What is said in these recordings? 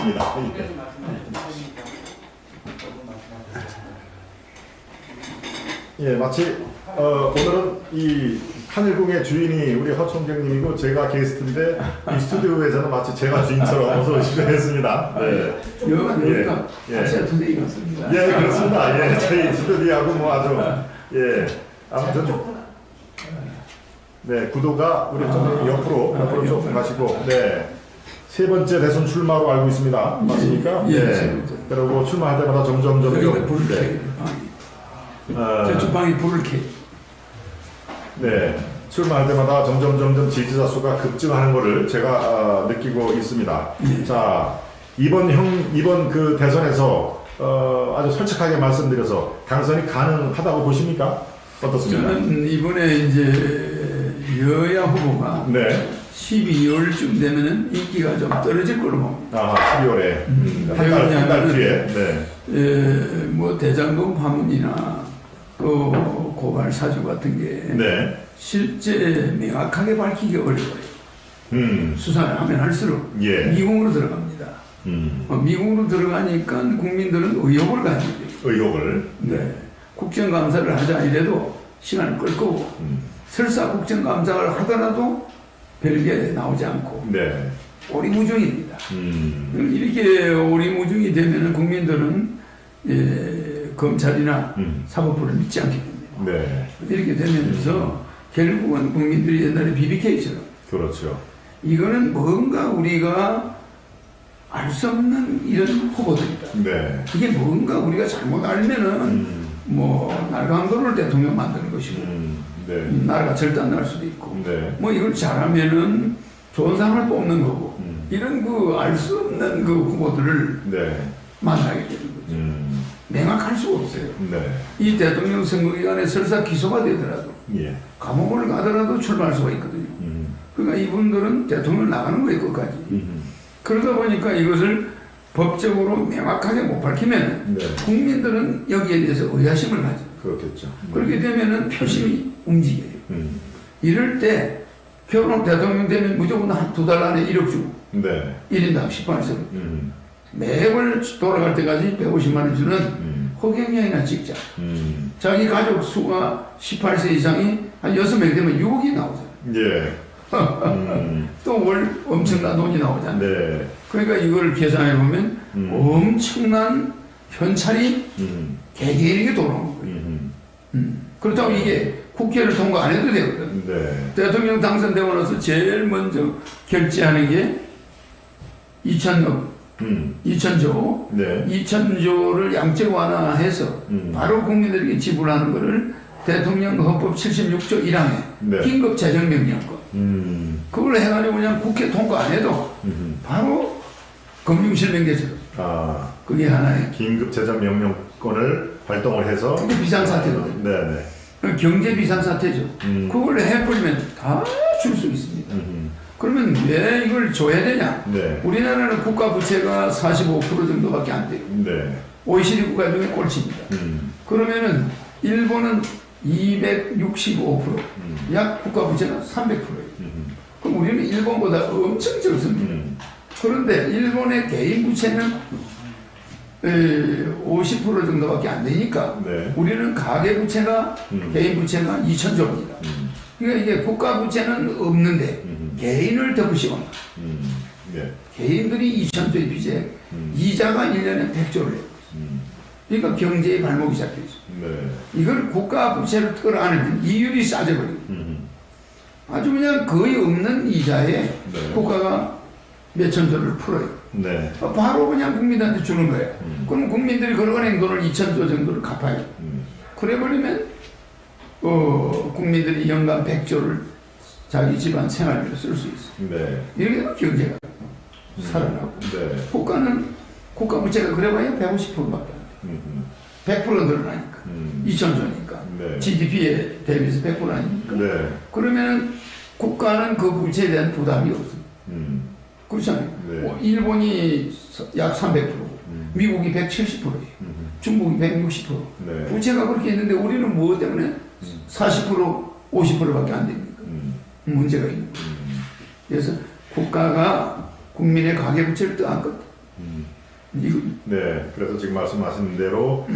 있습니다. 예, 마치 오늘은 이 하늘궁의 주인이 우리 허 총장님이고 제가 게스트인데 이 스튜디오에서는 마치 제가 주인처럼 어서 오십시오 했습니다. 네. 여기가 아시아 투데이 같습니다. 예, 그렇습니다. 예, 저희 스튜디오하고 뭐 아주 예, 아무튼 네, 구도가 우리 총장님 옆으로 조금 가시고 네. 세 번째 대선 출마로 알고 있습니다. 맞습니까? 예. 네. 그리고 출마할 때마다 점점 불을 켜야 네. 저쪽 방이 불을 켜. 네. 출마할 때마다 점점 지지자 수가 급증하는 것을 제가 느끼고 있습니다. 자, 이번 그 대선에서 아주 솔직하게 말씀드려서 당선이 가능하다고 보십니까? 어떻습니까? 저는 이번에 이제 여야 후보가 네. 12월쯤 되면은 인기가 좀 떨어질 걸로 봅니다. 아, 12월에 한 달 뒤에. 네. 뭐 대장동 파문이나 또 고발 사주 같은 게 네. 실제 명확하게 밝히기 어려워요. 수사를 하면 할수록 예. 미궁으로 들어갑니다. 미궁으로 들어가니까 국민들은 의혹을 가지고 있어요. 의혹을. 네. 국정감사를 하자 이래도 시간을 끌 거고 설사 국정감사를 하더라도 별게 나오지 않고 네. 오리무중입니다. 이렇게 오리무중이 되면 국민들은 검찰이나 사법부를 믿지 않게 됩니다. 네. 이렇게 되면서 결국은 국민들이 옛날에 BBK처럼 그렇죠. 이거는 뭔가 우리가 알 수 없는 이런 후보들이다. 네. 이게 뭔가 우리가 잘못 알면은 뭐 날강도를 대통령 만드는 것이고 네. 나라가 절단날 수도 있고 네. 뭐 이걸 잘하면은 좋은 사람을 뽑는 거고 이런 그 알 수 없는 그 후보들을 네. 만나게 되는 거죠. 명확할 수가 없어요. 네. 이 대통령 선거 기간에 설사 기소가 되더라도 예. 감옥을 가더라도 출마할 수가 있거든요. 그러니까 이분들은 대통령 나가는 거예요, 끝까지. 그러다 보니까 이것을 법적으로 명확하게 못 밝히면 네. 국민들은 여기에 대해서 의아심을 가져요. 그렇겠죠. 그렇게 되면은 표심이 움직여요. 이럴 때 결혼 대통령 되면 무조건 한 두 달 안에 1억 주고 네. 1인당 18석 매월 돌아갈 때까지 150만 원 주는 허경영이나 찍자. 자기 가족 수가 18세 이상이 한 6명 되면 6억이 나오잖아요. 예. 또 월 엄청난 돈이 나오잖아요. 네. 그러니까 이걸 계산해 보면 엄청난 현찰이 개개인에게 돌아오는 거예요. 그렇다고 이게 국회를 통과 안 해도 되거든. 네. 대통령 당선되고 나서 제일 먼저 결제하는 게 2천조. 네. 2천조를 양적 완화해서 바로 국민들에게 지불하는 것을 대통령 헌법 76조 1항에 네. 긴급 재정 명령권. 그걸 해가지고 그냥 국회 통과 안 해도 바로 금융실명제처럼. 아. 그게 하나의 긴급 재정 명령권을 발동을 해서. 그게 비상사태거든요. 네네. 경제 비상사태죠. 그걸 해버리면 다 줄 수 있습니다. 그러면 왜 이걸 줘야 되냐? 네. 우리나라는 국가 부채가 45% 정도밖에 안 돼요. 네. OECD 국가 중에 꼴찌입니다. 그러면은 일본은 265%, 약 국가 부채가 300%예요. 그럼 우리는 일본보다 엄청 적습니다. 그런데 일본의 개인 부채는 50% 정도밖에 안 되니까 네. 우리는 가계 부채가 개인 부채가 2천조입니다. 그러니까 이게 국가 부채는 없는데 개인을 덮으시거나 네. 개인들이 2천조의 빚에 이자가 1년에 100조를 해요. 그러니까 경제의 발목이 잡혀있어. 네. 이걸 국가 부채를 끌어안으면 이율이 싸져버려요. 아주 그냥 거의 없는 이자에 네. 국가가 몇천조를 풀어요. 네. 바로 그냥 국민들한테 주는 거예요. 그럼 국민들이 걸어가는 돈을 2천조 정도를 갚아요. 그래버리면 국민들이 연간 100조를 자기 집안 생활비로 쓸 수 있어요. 네. 이렇게 되면 경제가 살아나고 네. 국가는 국가 부채가 그래봐야 150%밖에 안 돼요. 100% 늘어나니까 2천조니까 네. GDP에 대비해서 100% 아니니까 네. 그러면 국가는 그 부채에 대한 부담이 없습니다. 그렇잖아요. 네. 일본이 약 300%고 미국이 170%예요. 중국이 160%. 네. 부채가 그렇게 있는데 우리는 뭐 때문에 40% 50%밖에 안 됩니까? 문제가 있는 거예요. 그래서 국가가 국민의 가계부채를 네, 그래서 지금 말씀하신 대로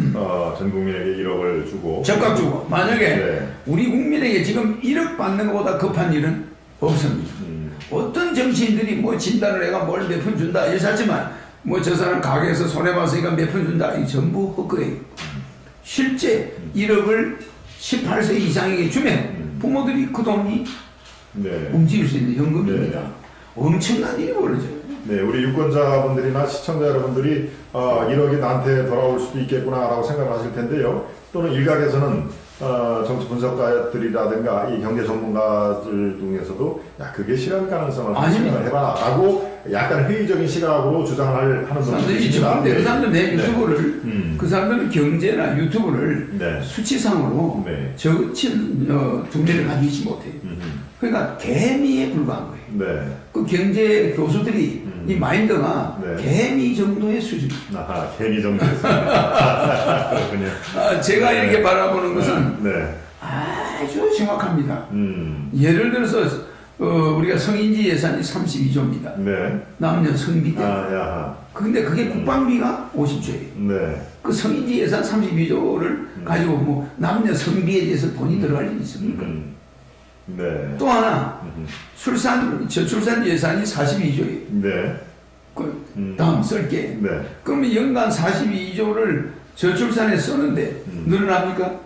전 국민에게 1억을 주고 적각 주고 만약에 네. 우리 국민에게 지금 1억 받는 것보다 급한 일은 없습니다. 어떤 정치인들이 뭐 진단을 해가 뭘 몇 푼 준다 이렇게 하지만 뭐 저 사람 가게에서 손해봤으니까 몇 푼 준다 이 전부 헛거예요. 실제 1억을 18세 이상에게 주면 부모들이 그 돈이 네. 움직일 수 있는 현금입니다. 네. 엄청난 일이 벌어져요. 네, 우리 유권자분들이나 시청자 여러분들이 1억이 나한테 돌아올 수도 있겠구나라고 생각하실 텐데요. 또는 일각에서는 정치 분석가들이라든가 이 경제 전문가들 중에서도 야 그게 실현 가능성을 생각을 해봐라라고 약간 회의적인 시각으로 주장을 하는 분들이 있습니다. 그 사람들 내 유튜브를 그 사람들은 경제나 유튜브를 네. 수치상으로 네. 적친 두뇌를 가지지 못해요. 그러니까 개미에 불과한 거예요. 네. 그 경제 교수들이 이 마인드가 네. 개미 정도의 수준. 아하, 개미 정도였습니다. 그렇군요. 제가 네. 이렇게 바라보는 것은 네. 아주 정확합니다. 예를 들어서 우리가 성인지 예산이 32조입니다. 네. 남녀 성비 때. 근데 그게 국방비가 50조예요. 네. 그 성인지 예산 32조를 가지고 뭐 남녀 성비에 대해서 돈이 들어갈 일이 있습니까? 네. 또 하나 저출산 예산이 42조예요. 네. 그 다음 쓸게. 네. 그러면 연간 42조를 저출산에 쓰는데 늘어납니까?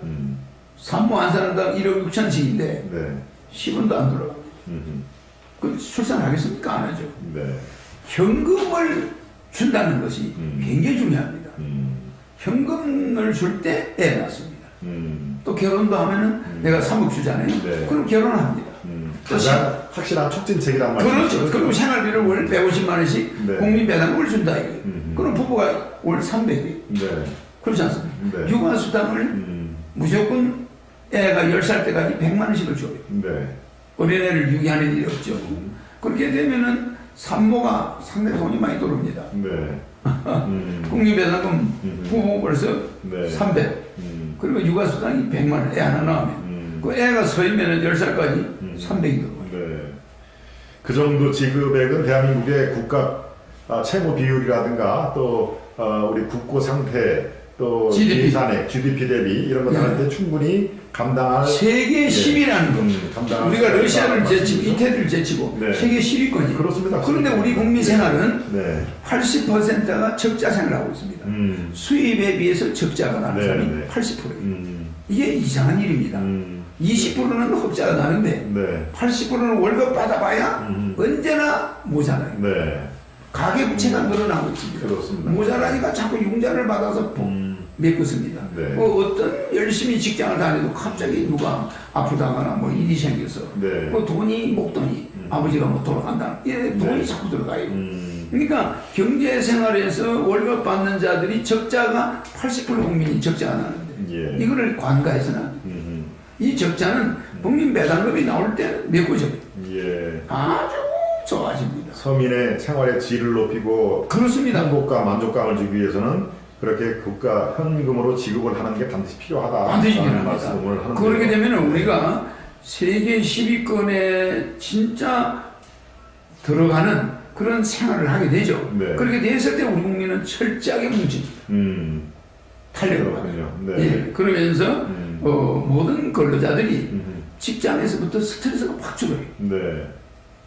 산모 한 사람당 1억 6천씩인데 네. 10원도 안 들어갑니다. 그 출산하겠습니까? 안 하죠. 네. 현금을 준다는 것이 굉장히 중요합니다. 현금을 줄 때 애 낳습니다. 또 결혼도 하면은 내가 3억 주잖아요. 네. 그럼 결혼합니다. 가장 확실한 촉진책이란 말이죠. 그렇죠. 그리고 생활비를 월 150만 원씩 네. 국민배당을 준다 이거예요. 그럼 부부가 월 300이에요. 네. 그렇지 않습니까? 네. 육아수당을 무조건 애가 10살 때까지 100만 원씩을 줘요. 네. 어린애를 유기하는 일이 없죠. 그렇게 되면은 산모가 상당히 돈이 많이 들어옵니다. 네. 국민배당금 부부 벌써 네. 300. 그리고 육아수당이 100만 원, 애 하나 낳으면. 그 애가 서이면은 10살까지 300이 들어와요. 네. 그 정도 지급액은 대한민국의 국가 채무 비율이라든가 또 우리 국고 상태 또 GDP. 예산액, GDP 대비 이런 것들한테 충분히 감당할 세계 10위라는 거. 감당할 우리가 수 러시아를 있다. 제치고 이태리를 제치고 네. 세계 10위권이에요. 그렇습니다. 그런데 우리 국민 생활은 네. 80%가 적자 생활하고 있습니다. 수입에 비해서 적자가 나는 네, 사람이 네. 80%예요. 이게 이상한 일입니다. 20%는 흑자가 나는데 네. 80%는 월급 받아봐야 언제나 모자라요. 네. 가계부채가 늘어나고 있습니다. 그렇습니다. 모자라니까 자꾸 융자를 받아서 메꾸습니다. 네. 어떤 열심히 직장을 다니도 갑자기 누가 아프다거나 뭐 일이 생겨서 네. 돈이 목돈이 아버지가 뭐 돌아간다. 예, 돈이 네. 자꾸 들어가요. 그러니까 경제생활에서 월급 받는 자들이 적자가 80% 국민이 적자가 나는데 예. 이거를 관가해서는 안 돼요. 이 적자는 국민 배당금이 나올 때 메꾸죠. 예. 아주 좋아집니다. 서민의 생활의 질을 높이고 그렇습니다. 행복과 만족감을 주기 위해서는 그렇게 국가 현금으로 지급을 하는 게 반드시 필요하다. 반드시 라는 필요합니다. 말씀을 하는 그렇게 거예요. 되면 우리가 세계 10위권에 진짜 들어가는 그런 생활을 하게 되죠. 네. 그렇게 됐을 때 우리 국민은 철저하게 뭉칩니다. 탄력을 받아요. 네. 예, 그러면서 모든 근로자들이 직장에서부터 스트레스가 확 줄어요. 네.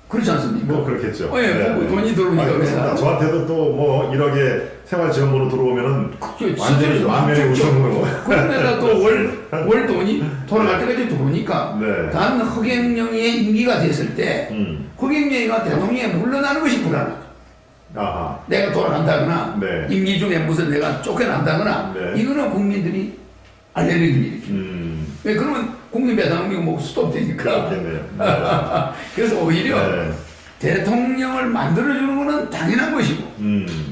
그렇지 않습니까? 뭐 그렇겠죠. 예, 네. 뭐 돈이 들어오니까. 그렇습니다. 저한테도 또 뭐 1억의 생활지원금으로 들어오면은 그렇죠. 완전히 만면에 우선으로. 그런데다 또 월 돈이 돌아갈 때까지 들어오니까 네. 단 허경영의 임기가 됐을 때 허경영이가 대통령에 물러나는 것이 불안하다. 아하. 내가 돌아간다거나 네. 임기 중에 무슨 내가 쫓겨난다거나 네. 이거는 국민들이 알레르기를 일으킵니다. 왜 그러면 국민 배당금이 뭐 스톱되니까. 그렇겠네요. 네. 그래서 오히려 네. 대통령을 만들어주는 것은 당연한 것이고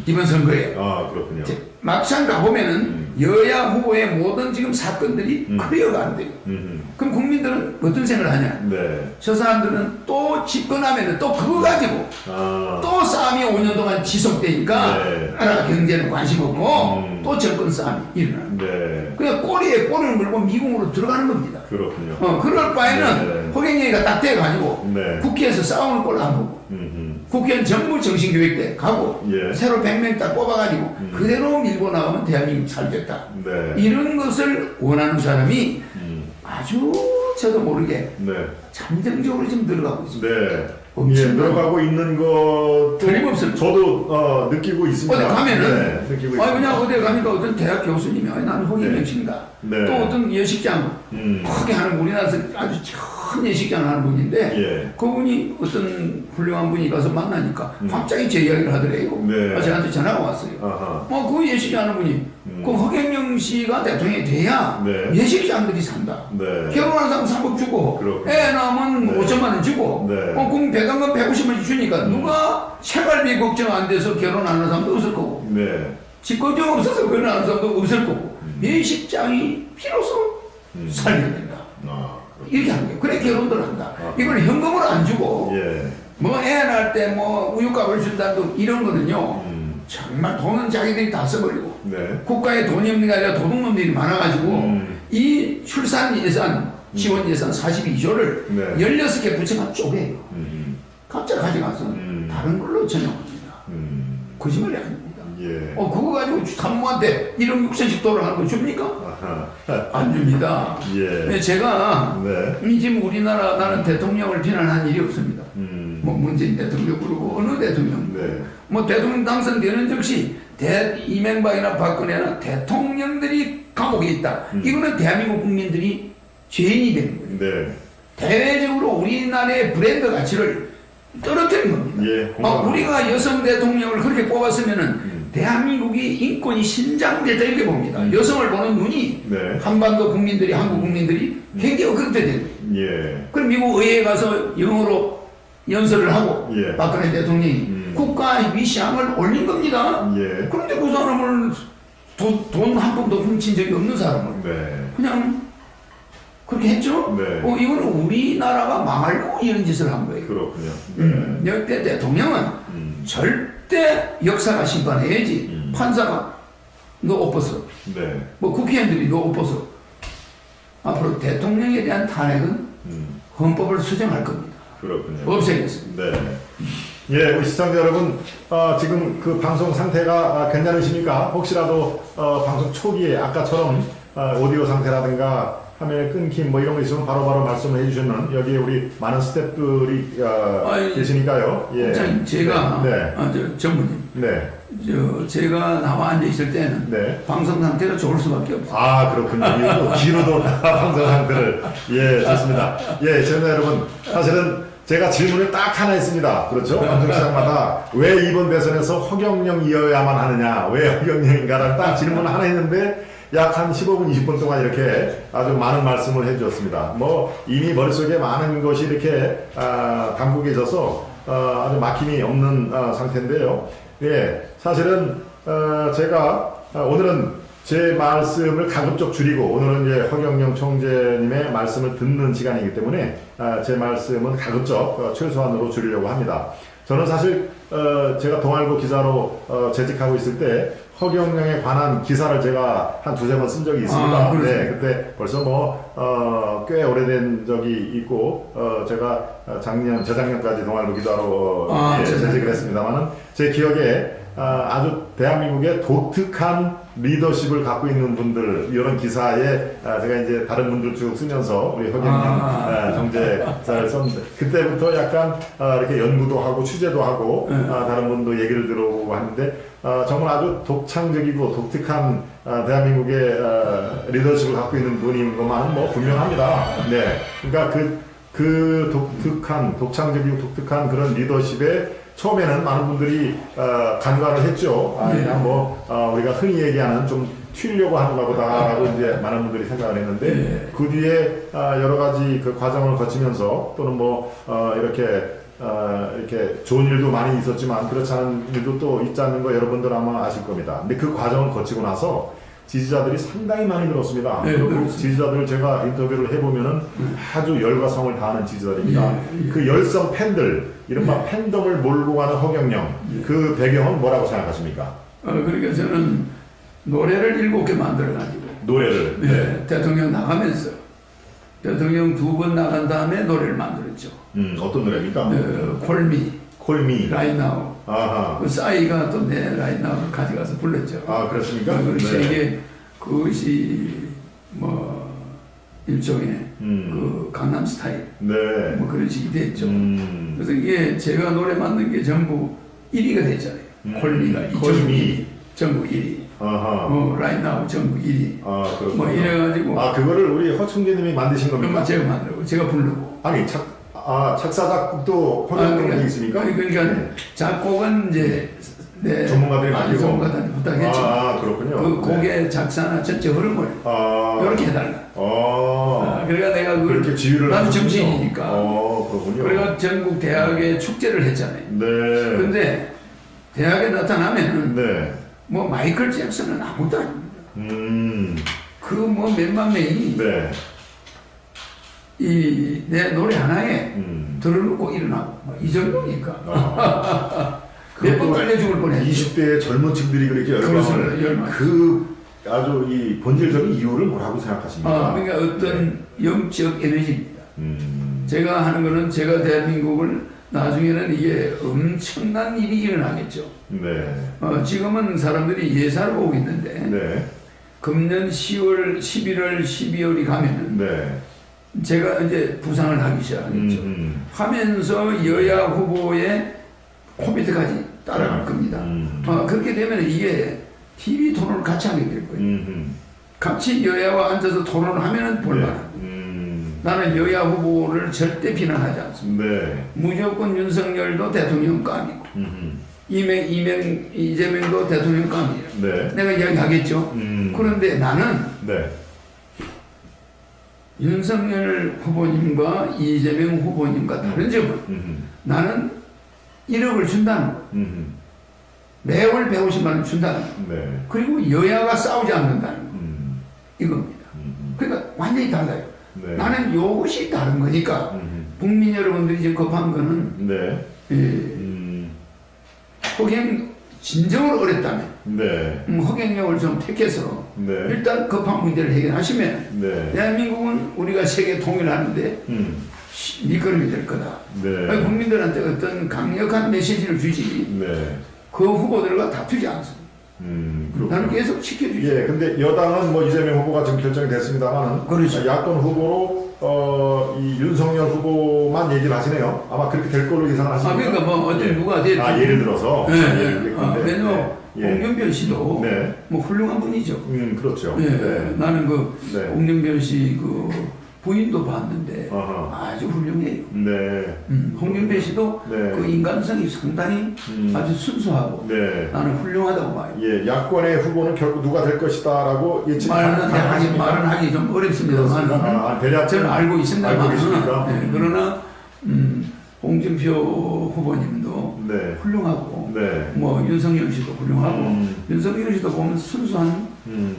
이번 선거에 아 그렇군요. 막상 가보면은 여야 후보의 모든 지금 사건들이 클리어가 안 돼요. 그럼 국민들은 어떤 생각을 하냐? 네. 저 사람들은 또 집권하면 또 그거 가지고 또 싸움이 5년 동안 지속되니까 네. 나라 경제는 관심 없고 또 정권 싸움이 일어납니다. 네. 그냥 꼬리에 꼬리를 물고 미궁으로 들어가는 겁니다. 그렇군요. 그럴 바에는 네. 허경영이가 딱 돼가지고 네. 국회에서 싸움을 꼴로 안 보고 국회의원 전부 정신교육대 가고 예. 새로 100명 딱 뽑아가지고 그대로 밀고 나가면 대한민국 살겠다. 네. 이런 것을 원하는 사람이 아주 저도 모르게 네. 잠정적으로 지금 들어가고 있습니다. 네. 엄청난 들어가고 있는 것 틀림없습니다. 저도 느끼고 있습니다. 어디 가면은 네, 느끼고 그냥 있습니다. 어디 가니까 어떤 대학 교수님이 나는 허경영입니다. 네. 또 어떤 예식장 크게 하는 우리나라에서 아주 큰 예식장 하는 분인데 예. 그분이 어떤 훌륭한 분이 가서 만나니까 갑자기 제 이야기를 하더래요. 네. 저한테 전화가 왔어요. 아하. 그 예식장 하는 분이 그 허경영 씨가 대통령이 돼야 네. 예식장들이 산다. 네. 결혼한 사람 3억 주고 그렇군요. 애 낳으면 네. 5천만 원 주고 네. 그럼 배당금 150만 주니까 누가 생활비 걱정 안 돼서 결혼 안 하는 사람도 없을 거고 네. 집 걱정 없어서 결혼 안 하는 사람도 없을 거고 예식장이 비로소 살게 된다. 아, 이렇게 하는 거예요. 그래 결혼들 한다. 아. 이걸 현금으로 안 주고 예. 뭐 애 낳을 때 뭐 우유값을 준다도 이런 거는요. 정말 돈은 자기들이 다 써버리고 네. 국가에 돈이 없는 게 아니라 도둑놈들이 많아가지고 이 출산 예산, 지원 예산 42조를 네. 16개 부처가 쪼개요. 각자 가져가서 다른 걸로 전용합니다. 거짓말이 아닙니다. 예. 그거 가지고 산모한테 1억 6천씩 돌아가는 거 줍니까? 아하. 안 줍니다. 예. 제가 네. 지금 우리나라 나는 대통령을 비난한 일이 없습니다. 뭐 문재인 대통령 그러고 어느 대통령 네. 뭐 대통령 당선되는 즉시 이명박이나 박근혜나 대통령들이 감옥에 있다. 이거는 대한민국 국민들이 죄인이 되는 거예요. 네. 대외적으로 우리나라의 브랜드 가치를 떨어뜨린 겁니다. 예. 우리가 여성 대통령을 그렇게 뽑았으면은 대한민국이 인권이 신장되다 이렇게 봅니다. 여성을 보는 눈이 네. 한반도 국민들이 한국 국민들이 굉장히 어그럽게 되는 거예요. 예. 그럼 미국 의회에 가서 영어로 연설을 하고 예. 박근혜 대통령이 국가 위상을 올린 겁니다. 예. 그런데 그 사람을 돈 한 푼도 훔친 적이 없는 사람을 네. 그냥 그렇게 했죠. 네. 이거는 우리나라가 망하려고 이런 짓을 한 거예요. 그렇군요. 네. 역대 대통령은 절대 역사가 심판해야지. 판사가 너 옷 벗어. 네. 뭐 국회의원들이 너 옷 벗어. 앞으로 대통령에 대한 탄핵은 헌법을 수정할 겁니다. 그렇군요. 없애겠습니다. 네. 예, 우리 시청자 여러분, 지금 그 방송 상태가 괜찮으십니까? 혹시라도 방송 초기에 아까처럼 오디오 상태라든가 화면에 끊김 뭐 이런 거 있으면 바로바로 말씀을 해주시면 여기에 우리 많은 스태프들이 계시니까요. 예. 제가 네. 전무님, 네. 제가 나와 앉아 있을 때는 네. 방송 상태가 좋을 수밖에 없어요. 아, 그렇군요. 이거 뒤로도 방송 상태를. 예, 좋습니다. 예, 시청자 여러분, 사실은 제가 질문이 딱 하나 있습니다. 그렇죠? 방송 시작마다 왜 이번 대선에서 허경영이어야만 하느냐, 왜 허경영인가를 딱 질문 하나 했는데 약 한 15분, 20분 동안 이렇게 아주 많은 말씀을 해주셨습니다. 뭐 이미 머릿속에 많은 것이 이렇게 담고 계셔서 아주 막힘이 없는 상태인데요. 예, 사실은 제가 오늘은 제 말씀을 가급적 줄이고 오늘은 이제 허경영 총재님의 말씀을 듣는 시간이기 때문에 제 말씀은 가급적 최소한으로 줄이려고 합니다. 저는 사실 제가 동아일보 기자로 재직하고 있을 때 허경영에 관한 기사를 제가 한 두세 번 쓴 적이 있습니다. 네, 그때 벌써 뭐 꽤 오래된 적이 있고 제가 재작년까지 동아일보 기자로 재직을 했습니다만은 제 기억에 아주 대한민국의 독특한 리더십을 갖고 있는 분들 이런 기사에 제가 이제 다른 분들 쭉 쓰면서 우리 허경영 총재 기사를 썼는데 그때부터 약간 이렇게 연구도 하고 취재도 하고 다른 분도 얘기를 들어보고 하는데 정말 아주 독창적이고 독특한 대한민국의 리더십을 갖고 있는 분인 것만은 뭐 분명합니다. 네, 그러니까 그 독창적이고 독특한 그런 리더십에 처음에는 많은 분들이 간과를 했죠. 그냥 뭐 우리가 흔히 얘기하는 좀 튀려고 하는가 보다라고 이제 많은 분들이 생각을 했는데 그 뒤에 여러 가지 그 과정을 거치면서 또는 뭐 이렇게 좋은 일도 많이 있었지만 그렇지 않은 일도 또 있지 않는 거 여러분들 아마 아실 겁니다. 근데 그 과정을 거치고 나서 지지자들이 상당히 많이 늘었습니다. 그리고 지지자들을 제가 인터뷰를 해보면은 아주 열과 성을 다하는 지지자들입니다. 그 열성 팬들, 이른바 팬덤을 몰고 가는 허경영, 그 배경은 뭐라고 생각하십니까? 그러니까 저는 노래를 7개 만들어가지고. 노래를? 네. 대통령 나가면서. 대통령 2번 나간 다음에 노래를 만들었죠. 어떤 노래입니까? 콜미. 콜미. Right Now. 아하. 그 싸이가 또 내 Right Now를 가져가서 불렀죠. 아, 그렇습니까? 그것이 네. 이게 그것이 뭐 일종의 그 강남 스타일 네. 뭐 그런 식이 됐죠. 그래서 이게 제가 노래 만든 게 전부 1위가 됐잖아요. 콜미가 콜미. 전국 1위. 아하. Right Now 전국 1위. 아, 그렇군요. 뭐 이래가지고. 아, 그거를 우리 허충기님이 만드신 겁니까? 제가 만들고 제가 부르고. 아니, 작사, 작곡도 허경영이 있습니까? 그러니까 네. 작곡은 이제 네, 전문가들이 맡기고. 전문가들한테 부탁했죠. 아, 그렇군요. 그 곡의 작사나 전체 흐름을 이렇게 해달라. 그러니까 내가 그렇게 지휘를 나도 하셨군요. 정치인이니까. 그렇군요. 그래가 전국 대학에 축제를 했잖아요. 네. 근데 대학에 나타나면은 네. 뭐 마이클 잭슨은 아무도 아닙니다. 그 뭐 몇만 명이 네. 이 내 노래 하나에 들어놓고 일어나고 뭐 이 정도니까. 몇 번 깔려 죽을 뻔했죠. 20대의 젊은 층들이 그렇게 열광을 그 아주 이 본질적인 이유를 뭐라고 생각하십니까? 그러니까 어떤 영적 에너지입니다. 제가 하는 거는 제가 대한민국을 나중에는 이게 엄청난 일이 일어나겠죠. 네. 지금은 사람들이 예사를 보고 있는데 네. 금년 10월, 11월, 12월이 가면은 네. 제가 이제 부상을 하기 시작하겠죠. 하면서 여야 후보의 콤비트까지 따라갈 겁니다. 그렇게 되면 이게 TV 토론을 같이 하게 될 거예요. 같이 여야와 앉아서 토론을 하면은 볼만합니다. 나는 여야 후보를 절대 비난하지 않습니다. 네. 무조건 윤석열도 대통령감이고 이재명도 대통령감이에요. 네. 내가 이야기하겠죠. 그런데 나는 네. 윤석열 후보님과 이재명 후보님과 다른 점은 나는 1억을 준다는 거. 매월 150만 원 준다는 거. 네. 그리고 여야가 싸우지 않는다는 거. 이겁니다. 그러니까 완전히 달라요. 네. 나는 이것이 다른 거니까 국민 여러분들이 지금 급한 거는 네. 허경 진정으로 어렵다면 네. 허경영을 좀 택해서 네. 일단 급한 문제를 해결하시면 네. 대한민국은 우리가 세계 통일하는데 밑거름이 될 거다. 네. 국민들한테 어떤 강력한 메시지를 주지 네. 그 후보들과 다투지 않습니다. 나는 계속 지켜주죠. 예, 근데 여당은 뭐 이재명 후보가 지금 결정이 됐습니다만, 그렇죠. 야권 후보로 이 윤석열 후보만 얘기를 하시네요. 아마 그렇게 될 걸로 예상을 하십니까? 그러니까 뭐 어떤 누가 됐든. 예를 들어서. 왜냐면 홍준표 씨도 네. 뭐 훌륭한 분이죠. 그렇죠. 예, 네. 나는 그 네. 홍준표 씨 그 부인도 봤는데 아주 훌륭해요. 네. 홍준표 씨도 네. 그 인간성이 상당히 아주 순수하고 네. 나는 훌륭하다고 봐요. 예, 야권의 후보는 결국 누가 될 것이다라고 말은 하기 좀 어렵습니다만 대략 저는 알고 있습니다만 알고 계십니까? 그러나 홍준표 후보님도 네. 훌륭하고 네. 뭐 윤석열 씨도 훌륭하고 윤석열 씨도 보면 순수한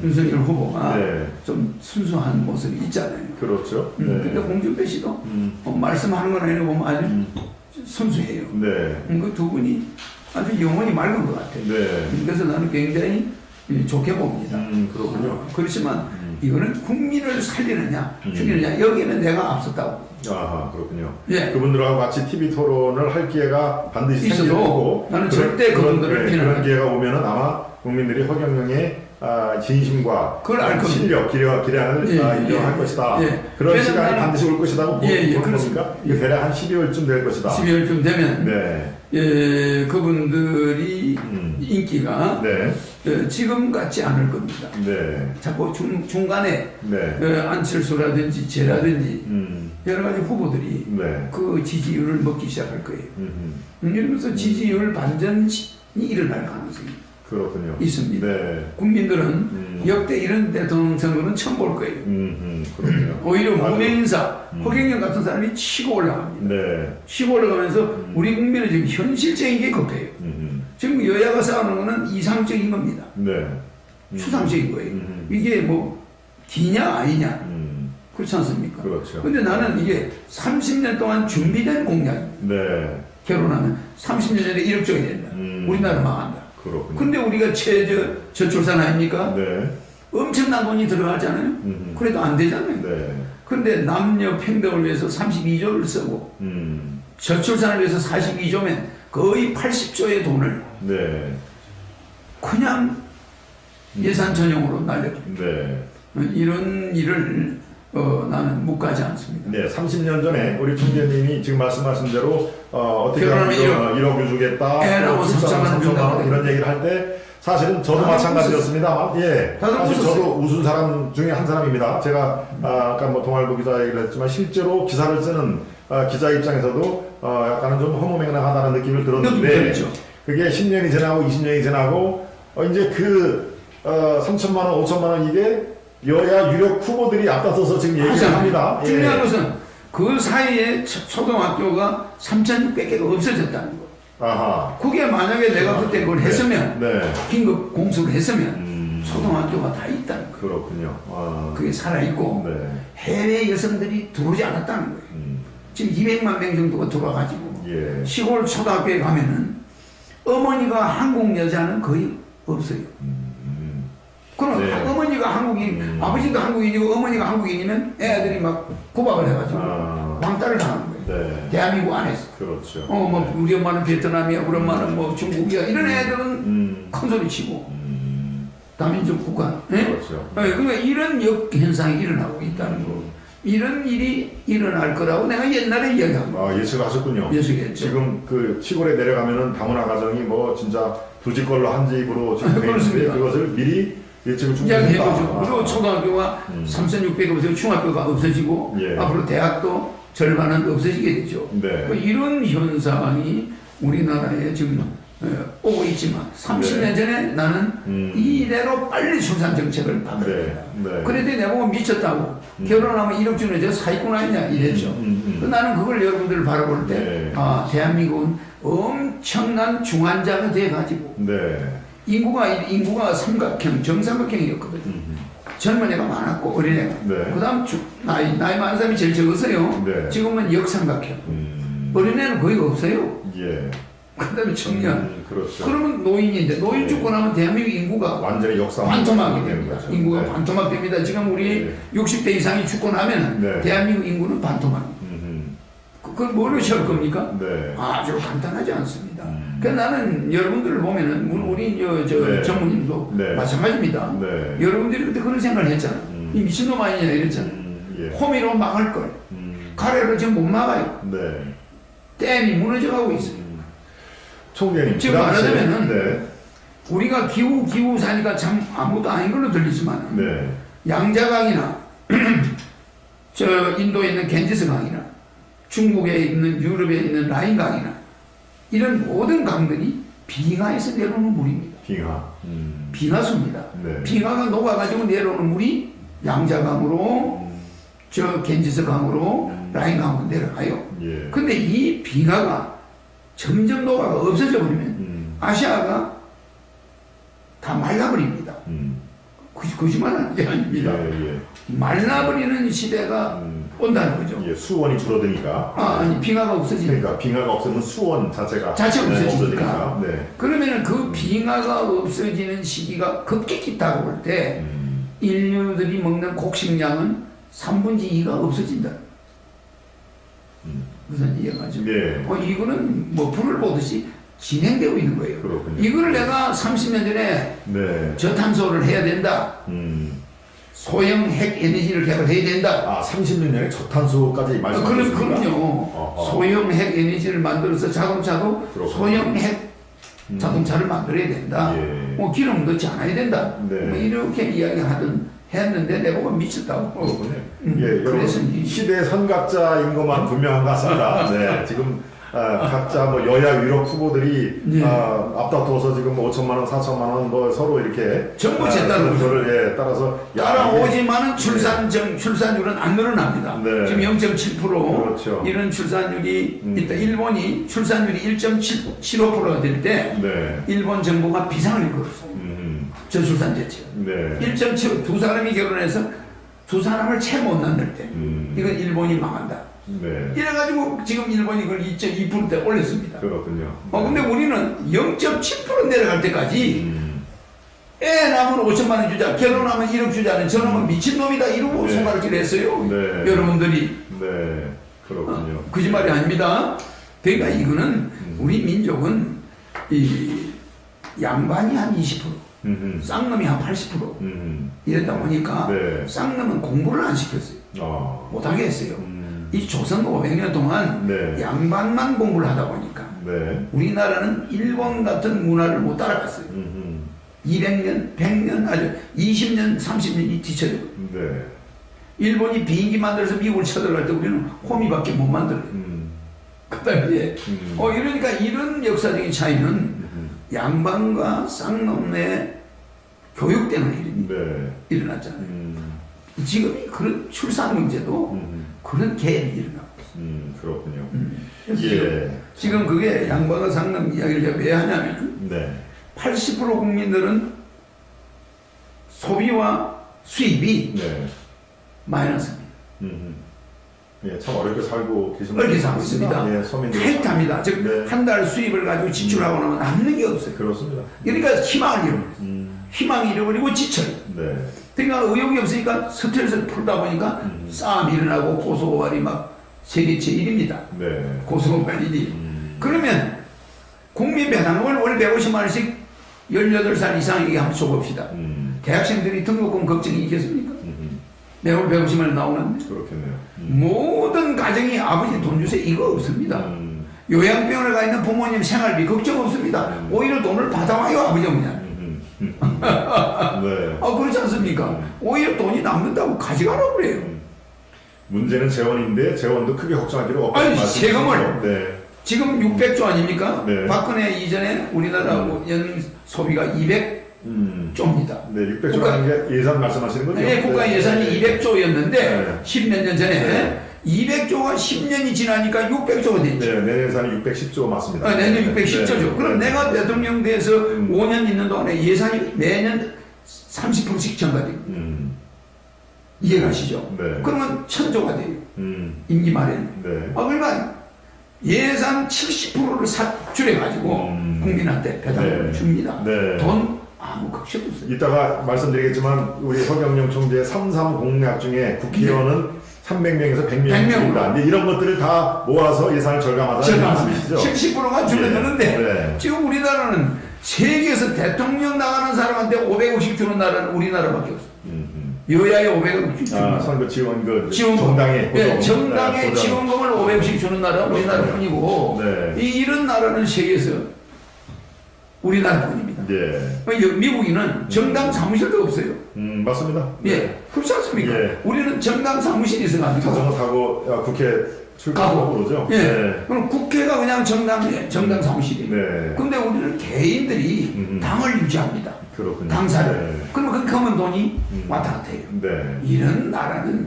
윤석열 후보가 네. 좀 순수한 모습이 있잖아요. 그렇죠. 네. 근데 홍준표 씨도 말씀하는 건 아니고 보면 아주 순수해요. 네. 그 두 분이 아주 영혼이 맑은 것 같아요. 네. 그래서 나는 굉장히 좋게 봅니다. 그렇군요. 그렇지만 이거는 국민을 살리느냐 죽이느냐 여기는 내가 앞섰다고. 아하, 그렇군요. 예. 그분들하고 같이 TV 토론을 할 기회가 반드시 생길 있어도 거고 나는 절대 그분들을 그런 기회가 오면은 아마 국민들이 허경영의 진심과 그걸 알 겁니다. 실력, 기량을 인정할 것이다. 그런 시간이 반드시 올 것이라고 보는 겁니까? 대략 한 12월쯤 될 것이다. 12월쯤 되면 네. 그분들이 인기가 지금 같지 않을 겁니다. 네. 자꾸 중간에 안철수라든지 쟤라든지 여러 가지 후보들이 그 지지율을 먹기 시작할 거예요. 이러면서 지지율 반전이 일어날 가능성이 그렇군요. 있습니다. 네. 국민들은 역대 이런 대통령 선거는 처음 볼 거예요. 그렇군요. 오히려 무명인사, 허경영 같은 사람이 치고 올라갑니다. 네. 치고 올라가면서 우리 국민은 지금 현실적인 게 급해요. 지금 여야가 싸우는 거는 이상적인 겁니다. 네. 추상적인 거예요. 이게 뭐 기냐 아니냐 그렇지 않습니까? 그렇죠. 근데 나는 이게 30년 동안 준비된 공약입니다. 네. 결혼하면 30년 전에 1억 줘야 된다. 우리나라 망한다. 그렇군요. 근데 우리가 저출산 아닙니까? 네. 엄청난 돈이 들어가잖아요. 그래도 안 되잖아요. 네. 그런데 남녀 평등을 위해서 32조를 쓰고 저출산을 위해서 42조면 거의 80조의 돈을 네. 그냥 예산 전용으로 날려줍니다. 네. 이런 일을 나는 묵과하지 않습니다. 네, 30년 전에 우리 총재님이 지금 말씀하신 대로 어떻게 결혼하면 하면 1억 주겠다, 애라고 3천만 원 이런 얘기를 할 때 사실은 저도 마찬가지였습니다만, 예, 사실 저도 웃은 사람 중에 한 사람입니다. 제가 아까 뭐 동아일보 기자 얘기를 했지만 실제로 기사를 쓰는 기자 입장에서도 약간은 좀 허무맹랑하다는 느낌을 들었는데 그게 10년이 지나고 20년이 지나고 이제 그 3천만 원, 5천만 원 이게 여야 유력 후보들이 앞다퉈서 지금 얘기를 합니다. 중요한 예. 것은 그 사이에 초등학교가 3,600개가 없어졌다는 거. 아하. 그게 만약에 내가 그때 그걸 했으면, 네. 긴급 공수를 했으면, 초등학교가 다 있다는 거. 그렇군요. 그게 살아있고, 네. 해외 여성들이 들어오지 않았다는 거예요. 지금 200만 명 정도가 들어와가지고, 예. 시골 초등학교에 가면은, 어머니가 한국 여자는 거의 없어요. 그럼 네. 어머니가 한국인, 아버지도 한국인이고 어머니가 한국인이면 애들이 막 구박을 해가지고 왕따를 당하는 거예요. 네. 대한민국 안에서. 그렇죠. 뭐 우리 엄마는 베트남이야, 우리 엄마는 뭐 중국이야, 이런 애들은 큰 소리 치고 다민족 국가. 그렇죠. 그러니까 이런 역현상이 일어나고 있다는 거. 이런 일이 일어날 거라고 내가 옛날에 이야기합니다. 예측하셨군요. 예측했죠. 지금 그 시골에 내려가면은 다문화 가정이 뭐 진짜 두 집 걸로 한 집으로 지금 돼 있는데 그것을 미리 예측을 충분히 이야기해보죠. 그리고 초등학교가 3,600가 없어지고 중학교가 없어지고 예. 앞으로 대학도 절반은 없어지게 되죠. 네. 이런 현상이 우리나라에 지금 오고 있지만 30년 전에 나는 이대로 빨리 출산 정책을 바꿔야 된다. 네. 그랬더니 내보고 미쳤다고 결혼하면 1억 주는 저 사기꾼 아니냐 이랬죠. 나는 그걸 여러분들 바라볼 때 네. 대한민국은 엄청난 중환자가 돼가지고 네. 인구가 삼각형, 정삼각형이었거든요. 젊은 애가 많았고 어린애가. 네. 그 다음 나이 많은 사람이 제일 적었어요. 네. 지금은 역삼각형. 어린애는 거의 없어요. 예. 그 다음에 청년. 그렇죠. 그러면 노인인데 노인 죽고 나면 대한민국 인구가 완전히 역사 반토막이 됩니다. 인구가 네. 반토막됩니다. 지금 우리 네. 60대 이상이 죽고 나면 네. 대한민국 인구는 반토막입니다. 그걸 뭘로 채울 겁니까? 네. 아주 간단하지 않습니다. 그래서 나는 여러분들을 보면은 우리 네. 전무님도 네. 마찬가지입니다. 네. 여러분들이 그때 그런 생각을 했잖아. 이 미친놈 아니냐 이랬잖아. 예. 호미로 막을 걸. 가래로 지금 못 막아요. 네. 댐이 무너져가고 있어요. 총장님 지금 말하자면은 네. 우리가 기후 사니까 참 아무것도 아닌 걸로 들리지만 네. 양자강이나 저 인도에 있는 겐지스 강이나 중국에 있는 유럽에 있는 라인 강이나 이런 모든 강들이 빙하에서 내려오는 물입니다. 빙하수입니다. 네. 빙하가 녹아가지고 내려오는 물이 양자강으로 저 겐지스 강으로 라인 강으로 내려가요. 예. 근데 이 빙하가 점점 녹아가 없어져 버리면 아시아가 다 말라버립니다. 거짓말하는 게 아닙니다. 예. 말라버리는 시대가 온다는 거죠. 예. 수원이 줄어드니까. 아니 빙하가 없어지니까. 그러니까 빙하가 없으면 수원 자체가 없어지니까. 네. 그러면은 그 빙하가 없어지는 시기가 급격히 다가올 때 인류들이 먹는 곡식량은 3분의 2가 없어진다. 무슨 이해가죠? 네. 이거는 뭐 불을 보듯이 진행되고 있는 거예요. 그렇군요. 이거를 내가 30년 전에 네. 저탄소를 해야 된다. 소형 핵 에너지를 개발해야 된다. 30년 전에 저탄소까지 말씀하셨습니까? 그럼요. 소형 핵 에너지를 만들어서 자동차도 그렇군요. 소형 핵 자동차를 만들어야 된다. 예. 기름 넣지 않아야 된다. 네. 이렇게 했는데 내보고 미쳤다고. 예, 여러분 시대 선각자인 것만 분명한 것 같습니다. 네, 지금 각자 뭐 여야 유력 후보들이 앞다퉈서 지금 5천만 원, 4천만 원 뭐 서로 이렇게 정부 재단으로 거를 따라서 따라오지만은 출산율은 안 늘어납니다. 네. 지금 0.7% 그렇죠. 이런 출산율이 일단 일본이 출산율이 1.75%가 될 때 일본 정부가 비상을 걸었어요. 저출산 대책. 네. 1.75 두 사람이 결혼해서 두 사람을 채 못 낳을 때 이건 일본이 망한다. 네. 이래가지고 지금 일본이 그걸 2.2%대 올렸습니다. 그렇군요. 근데 우리는 0.7% 내려갈 때까지 애 낳으면 5천만 원 주자, 결혼하면 1억 주자는 저놈은 미친놈이다 이러고 손가락질 했어요. 여러분들이. 네. 그렇군요. 거짓말이 아닙니다. 그러니까 이거는 우리 민족은 이 양반이 한 20%, 쌍놈이 한 80% 이랬다 보니까 네. 쌍놈은 공부를 안 시켰어요. 못하게 했어요. 이 조선 500년 동안 네. 양반만 공부를 하다 보니까 네. 우리나라는 일본 같은 문화를 못 따라갔어요. 200년, 100년, 아주 20년, 30년이 뒤쳐져요. 네. 일본이 비행기 만들어서 미국을 쳐들어갈 때 우리는 호미밖에 못 만들어요. 그 다음에 이러니까 이런 역사적인 차이는 양반과 쌍놈의 교육 때문에 일어났잖아요. 지금이 그런 출산 문제도 그런 계획이 일어나고 있어요. 그렇군요. 그래서 지금 그게 양반과 쌍놈 이야기를 제가 왜 하냐면 네. 80% 국민들은 소비와 수입이 네. 마이너스입니다. 예, 참 어렵게 살고 계신 어렵게 살고 있습니다. 예, 서민들. 타이트합니다. 즉, 네. 한 달 수입을 가지고 지출하고 나면 남는 게 없어요. 그렇습니다. 그러니까 희망을 잃어버려요. 희망을 잃어버리고 지쳐요. 네. 그러니까 의욕이 없으니까 스트레스를 풀다 보니까 싸움이 일어나고 고소고발이 막 세계체 1위입니다. 네. 고소고발 1위. 그러면 국민 배당금을 월 150만 원씩 18살 이상에게 한번 줘봅시다. 대학생들이 등록금 걱정이 있겠습니까? 매월 150만 원 나오는데. 그렇겠네요. 모든 가정이 아버지 돈 주세요 이거 없습니다. 요양병원에 가 있는 부모님 생활비 걱정 없습니다. 오히려 돈을 받아와요 아버지 어머니한테. 네. 그렇지 않습니까? 오히려 돈이 남는다고 가져가라고 그래요. 문제는 재원인데 재원도 크게 걱정할 필요가 없다는 아니 말씀이시죠? 세금을 네. 지금 600조 아닙니까? 네. 박근혜 이전에 우리나라 연 소비가 200조입니다. 네, 600조라는 게 예산 말씀하시는 거죠? 네, 국가 예산이 네. 200조였는데 네. 10몇 년 전에 네. 200조가 10년이 지나니까 600조가 됐죠. 네, 내년 예산이 610조 맞습니다. 내년 610조죠. 네. 그럼 네. 내가 대통령 돼서 5년 있는 동안에 예산이 매년 30%씩 증가돼요. 이해가시죠? 네. 그러면 1000조가 돼요. 임기 말에는. 네. 그러니까 예산 70%를 줄여가지고 국민한테 배당을 네. 줍니다. 네. 돈 아무 걱정 없어요. 이따가 말씀드리겠지만 우리 허경영 총재 3.3 공약 중에 국회의원은 300명에서 100명입니다. 근데 이런 것들을 다 모아서 예산을 절감하자는 말씀이시죠? 70%가 줄여드는데 네. 지금 우리나라는 세계에서 대통령 나가는 사람한테 550 주는 나라는 우리나라밖에 없어요. 여야에 550 주는 나라. 선거 지원 지원금. 정당의 네, 정당의 보장. 지원금을 550 주는 나라가 우리나라뿐이고 네. 이런 나라는 세계에서 우리나라뿐입니다. 예. 미국인은 정당 사무실도 없어요. 맞습니다. 예, 그렇지 않습니까? 예. 우리는 정당 사무실이 있어가지고 자전거 타고 국회 출가하고 그러죠. 예. 네. 그럼 국회가 그냥 정당 사무실이에요. 네. 근데 우리는 개인들이 당을 유지합니다. 그렇군요. 당사를. 네. 그러면 그렇게 하면 돈이 왔다 갔다 해요. 네. 이런 나라는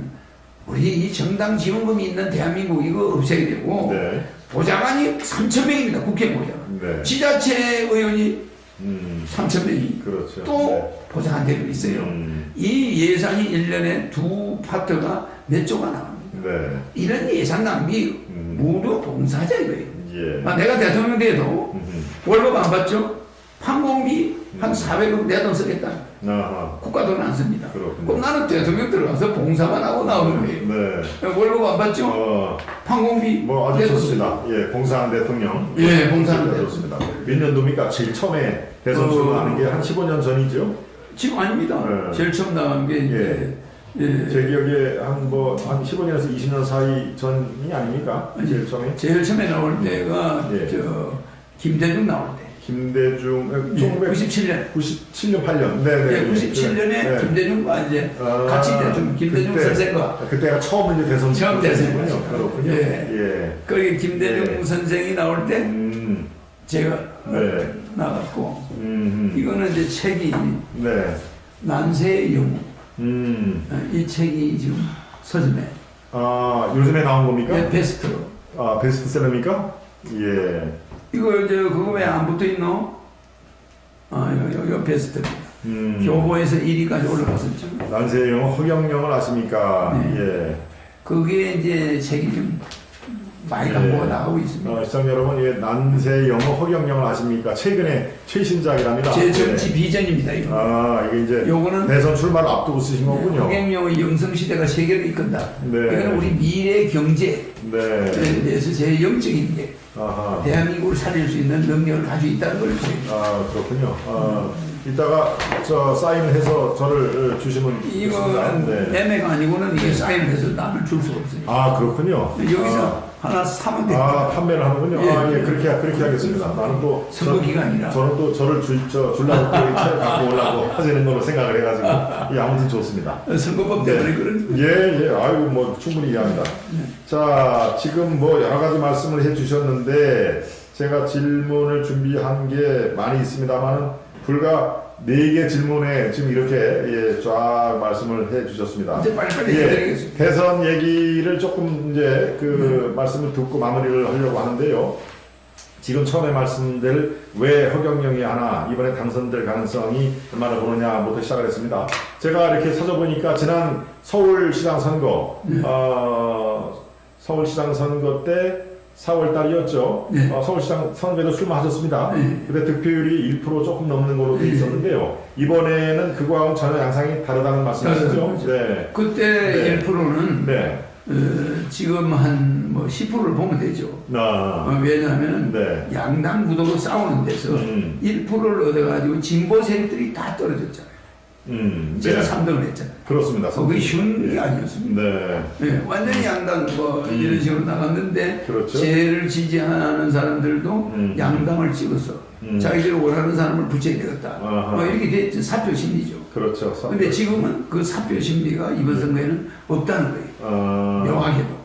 우리 이 정당 지원금이 있는 대한민국 이거 없애야 되고 네. 보좌관이 3,000명입니다. 국회 보좌관. 네. 지자체 의원이 3,000명이 그렇죠. 또 보좌관들이 있어요. 이 예산이 1년에 두 파트가 몇 조가 나옵니다. 네. 이런 예산 낭비 무료 봉사자 이거예요. 예. 내가 대통령 돼도 월급 안 받죠? 항공비 한 400억 내 돈 쓰겠다. 아하. 국가 돈 안 씁니다. 그렇군요. 그럼 나는 대통령 들어가서 봉사만 하고 나오는 거예요. 네. 월급 안 받죠? 항공비 뭐 아주 내 돈 좋습니다. 예, 봉사하는 대통령. 예, 봉사하는 대통령. 좋습니다. 몇 년도입니까? 제일 처음에 대선 출마하는 게 한 15년 전이죠? 지금 아닙니다. 네. 제일 처음 나간 게 이제 제 기억에 한 15년에서 20년 사이 전이 아닙니까? 제일 처음에? 제일 처음에 나올 때가 예. 김대중 나올 때. 김대중 97년. 97년 8년. 네, 네, 97년에 네. 김대중과 이제 같이 대통령 김대중 선생과 그때가 처음 이제 대선 처음 대선이군요. 그렇군요. 예. 거기 김대중 선생이 나올 때 제가 나갔고 이거는 이제 책이 난세의 영웅. 이 책이 지금 서점에 요즘에 나온 겁니까? 예, 베스트로. 베스트셀러입니까? 예. 이거 그거 왜 안 붙어 있노? 이거 베스트입니다. 교보에서 1위까지 올라갔었죠. 난세의 영웅 허경영을 아십니까? 네. 예. 그게 이제 책이 좀 많이 광고가 나오고 있습니다. 시청자 여러분, 난세의 영웅 허경영을 아십니까? 최근에 최신작이랍니다. 제 정치 비전입니다. 이거. 이게 이제 요거는 대선 출마를 앞두고 쓰신 거군요. 허경영의 영성시대가 세계를 이끈다. 네. 이거는 우리 미래 경제에 네. 대해서 제 영적인 게 아하. 대한민국을 살릴 수 있는 능력을 가지고 있다는 걸 보입니다. 아, 그렇군요. 이따가 저 사인을 해서 저를 주시면 좋겠습니다. 이거는 매매가 아니고는 이게 사인을 해서 남을 줄 수가 없어요. 아, 그렇군요. 여기서 하나 사면 됩니다. 판매를 하는군요. 예. 예, 그렇게 하겠습니다. 나는 또 선거 기간이라. 저는 또 저를 주려고 또 차를 갖고 오려고 하시는 걸로 생각을 해가지고 예, 아무튼 좋습니다. 선거법 때문에 그런. 예, 아이고 뭐 충분히 이해합니다. 자, 지금 뭐 여러 가지 말씀을 해주셨는데 제가 질문을 준비한 게 많이 있습니다만 불과 4개 질문에 지금 이렇게 예, 쫙 말씀을 해주셨습니다. 이제 빨리빨리 해드리겠습니다. 대선 얘기를 조금 이제 그 말씀을 듣고 마무리를 하려고 하는데요. 지금 처음에 말씀드린 왜 허경영이 하나 이번에 당선될 가능성이 얼마나 보느냐부터 시작을 했습니다. 제가 이렇게 찾아보니까 지난 서울시장 선거, 서울시장 선거 때 4월 달이었죠. 네. 서울시장 선거에도 출마하셨습니다. 네. 그때 득표율이 1% 조금 넘는 걸로 돼 있었는데요. 이번에는 그거하고는 전혀 양상이 다르다는 말씀이시죠? 네. 그때 네. 1%는 네. 지금 한 뭐 10%를 보면 되죠. 왜냐하면 네. 양당 구도로 싸우는 데서 1%를 얻어가지고 진보 세력들이 다 떨어졌잖아요. 제가 네. 3등을 했잖아요. 그렇습니다. 그게 쉬운 게 예. 아니었습니다. 네. 네, 완전히 양당 뭐 이런 식으로 나갔는데 그렇죠. 쟤를 지지하는 사람들도 양당을 찍어서 자기들이 원하는 사람을 부채에 되었다. 뭐 이렇게 됐죠. 사표 심리죠. 그렇죠. 근데 지금은 그 사표 심리가 이번 선거에는 없다는 거예요. 명확해도.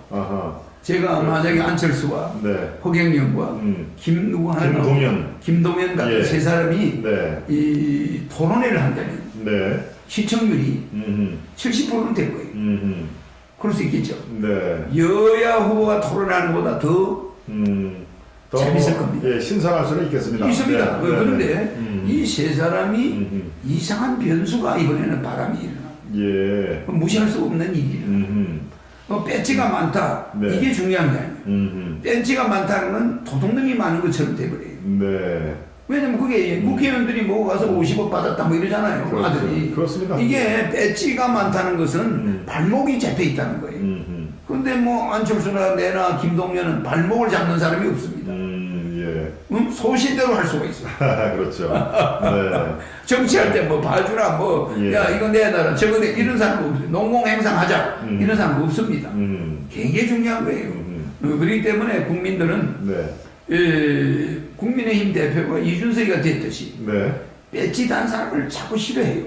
제가 만약에 안철수와 네. 허경영과 김동연 같은 예. 세 사람이 네. 이 토론회를 한다면 네. 시청률이 70%는 될 거예요. 그럴 수 있겠죠. 네. 여야 후보가 토론하는 것보다 더 재밌을 겁니다. 예, 신선할 수는 있겠습니다. 있습니다. 네. 그런데 네. 이 세 사람이 이상한 변수가 이번에는 바람이 일어나. 예. 무시할 수 없는 일이라. 배지가 많다. 네. 이게 중요한 게 아니에요. 배지가 많다는 건 도둑놈이 많은 것처럼 돼버려요. 네. 왜냐면 그게 국회의원들이 먹어가서 50억 받았다 뭐 이러잖아요. 그렇죠. 아들이. 그렇습니다. 이게 배지가 많다는 것은 발목이 잡혀 있다는 거예요. 그런데 뭐 안철수나 내나 김동연은 발목을 잡는 사람이 없습니다. 예. 소신대로 할 수가 있어요. 그렇죠. 네. 정치할 때 뭐 봐주라 뭐 예. 야 이거 내놔라 저거 내 이런 사람 없어요. 농공행상하자 이런 사람 없습니다. 굉장히 중요한 거예요. 그렇기 때문에 국민들은 네. 국민의힘 대표가 이준석이가 됐듯이 네. 배지 단 사람을 자꾸 싫어해요.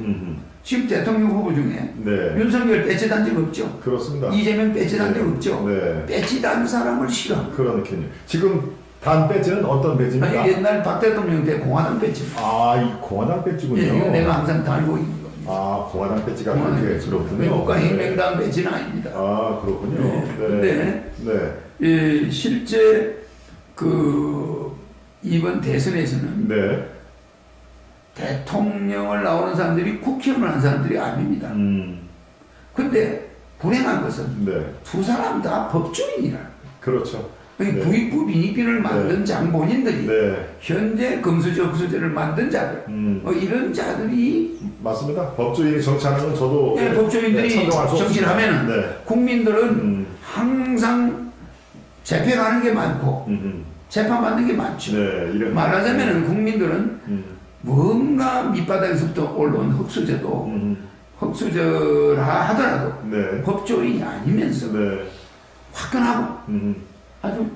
지금 대통령 후보 중에 네. 윤석열 배지 단 적 없죠. 그렇습니다. 이재명 배지 단 적 없죠. 네. 배지 단 사람을 싫어합니다. 그러니까요. 지금 단 배지는 어떤 배지입니까? 아니, 옛날 박 대통령 때 공화당 배지입니다. 이 공화당 배지군요. 예, 이거 내가 항상 달고 있는 겁니다. 공화당 배지가 공화당 그렇게 배지. 그렇군요. 국가혁명당 배지는 아닙니다. 그렇군요. 네. 근데 실제 이번 대선에서는 네. 대통령을 나오는 사람들이 국회의원을 한 사람들이 아닙니다. 근데 불행한 것은 네. 두 사람 다 법조인이라. 그렇죠. 부익부 빈익빈을 만든 장본인들이 네. 현재 금수저 흑수저를 만든 자들 이런 자들이 맞습니다. 법조인이 정치하는 건 저도 법조인들이 찬동할 수 정치를 없습니다. 하면 국민들은 항상 재판하는 게 많고 재판받는 게 많죠. 네, 말하자면 국민들은 뭔가 밑바닥에서부터 올라온 흑수저도 흑수저라 하더라도 네. 법조인이 아니면서 네. 화끈하고 아주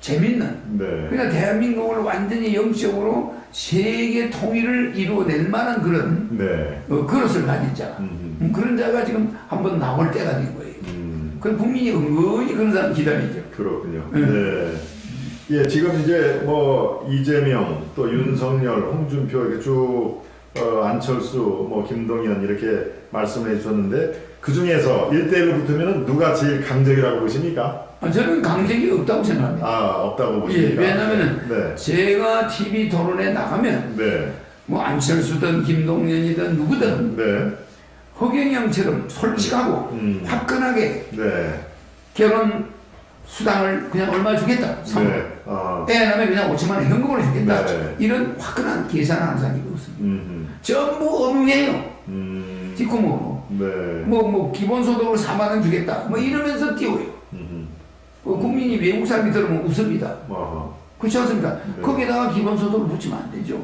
재밌는 네. 그러니까 대한민국을 완전히 영적으로 세계 통일을 이루어낼 만한 그런 네. 그릇을 가진 자 그런 자가 지금 한번 나올 때가 된 거예요. 그 국민이 은근히 그런 사람 기다리죠. 그렇군요. 네. 예, 지금 이제 뭐 이재명 또 윤석열, 홍준표 이렇게 쭉 안철수, 뭐 김동연 이렇게 말씀해 주셨는데 그 중에서 1대1로 붙으면 누가 제일 강적이라고 보십니까? 저는 강적이 없다고 생각합니다. 없다고 보십니까? 왜냐하면 네. 제가 TV 토론에 나가면 네. 뭐 안철수든 김동연이든 누구든 네. 허경영처럼 솔직하고 화끈하게 네. 결혼 수당을 그냥 얼마 주겠다. 네. 빼놓으면 그냥 5천만 원 현금으로 주겠다. 네. 이런 화끈한 계산하는 사람이 없습니다. 전부 엄해요. 뒷구멍으로. 네. 뭐 기본소득으로 4만 원 주겠다. 뭐 이러면서 띄워요. 국민이 외국 사람이 들으면 웃습니다. 그렇지 않습니까? 네. 거기다가 기본소득을 붙이면 안 되죠.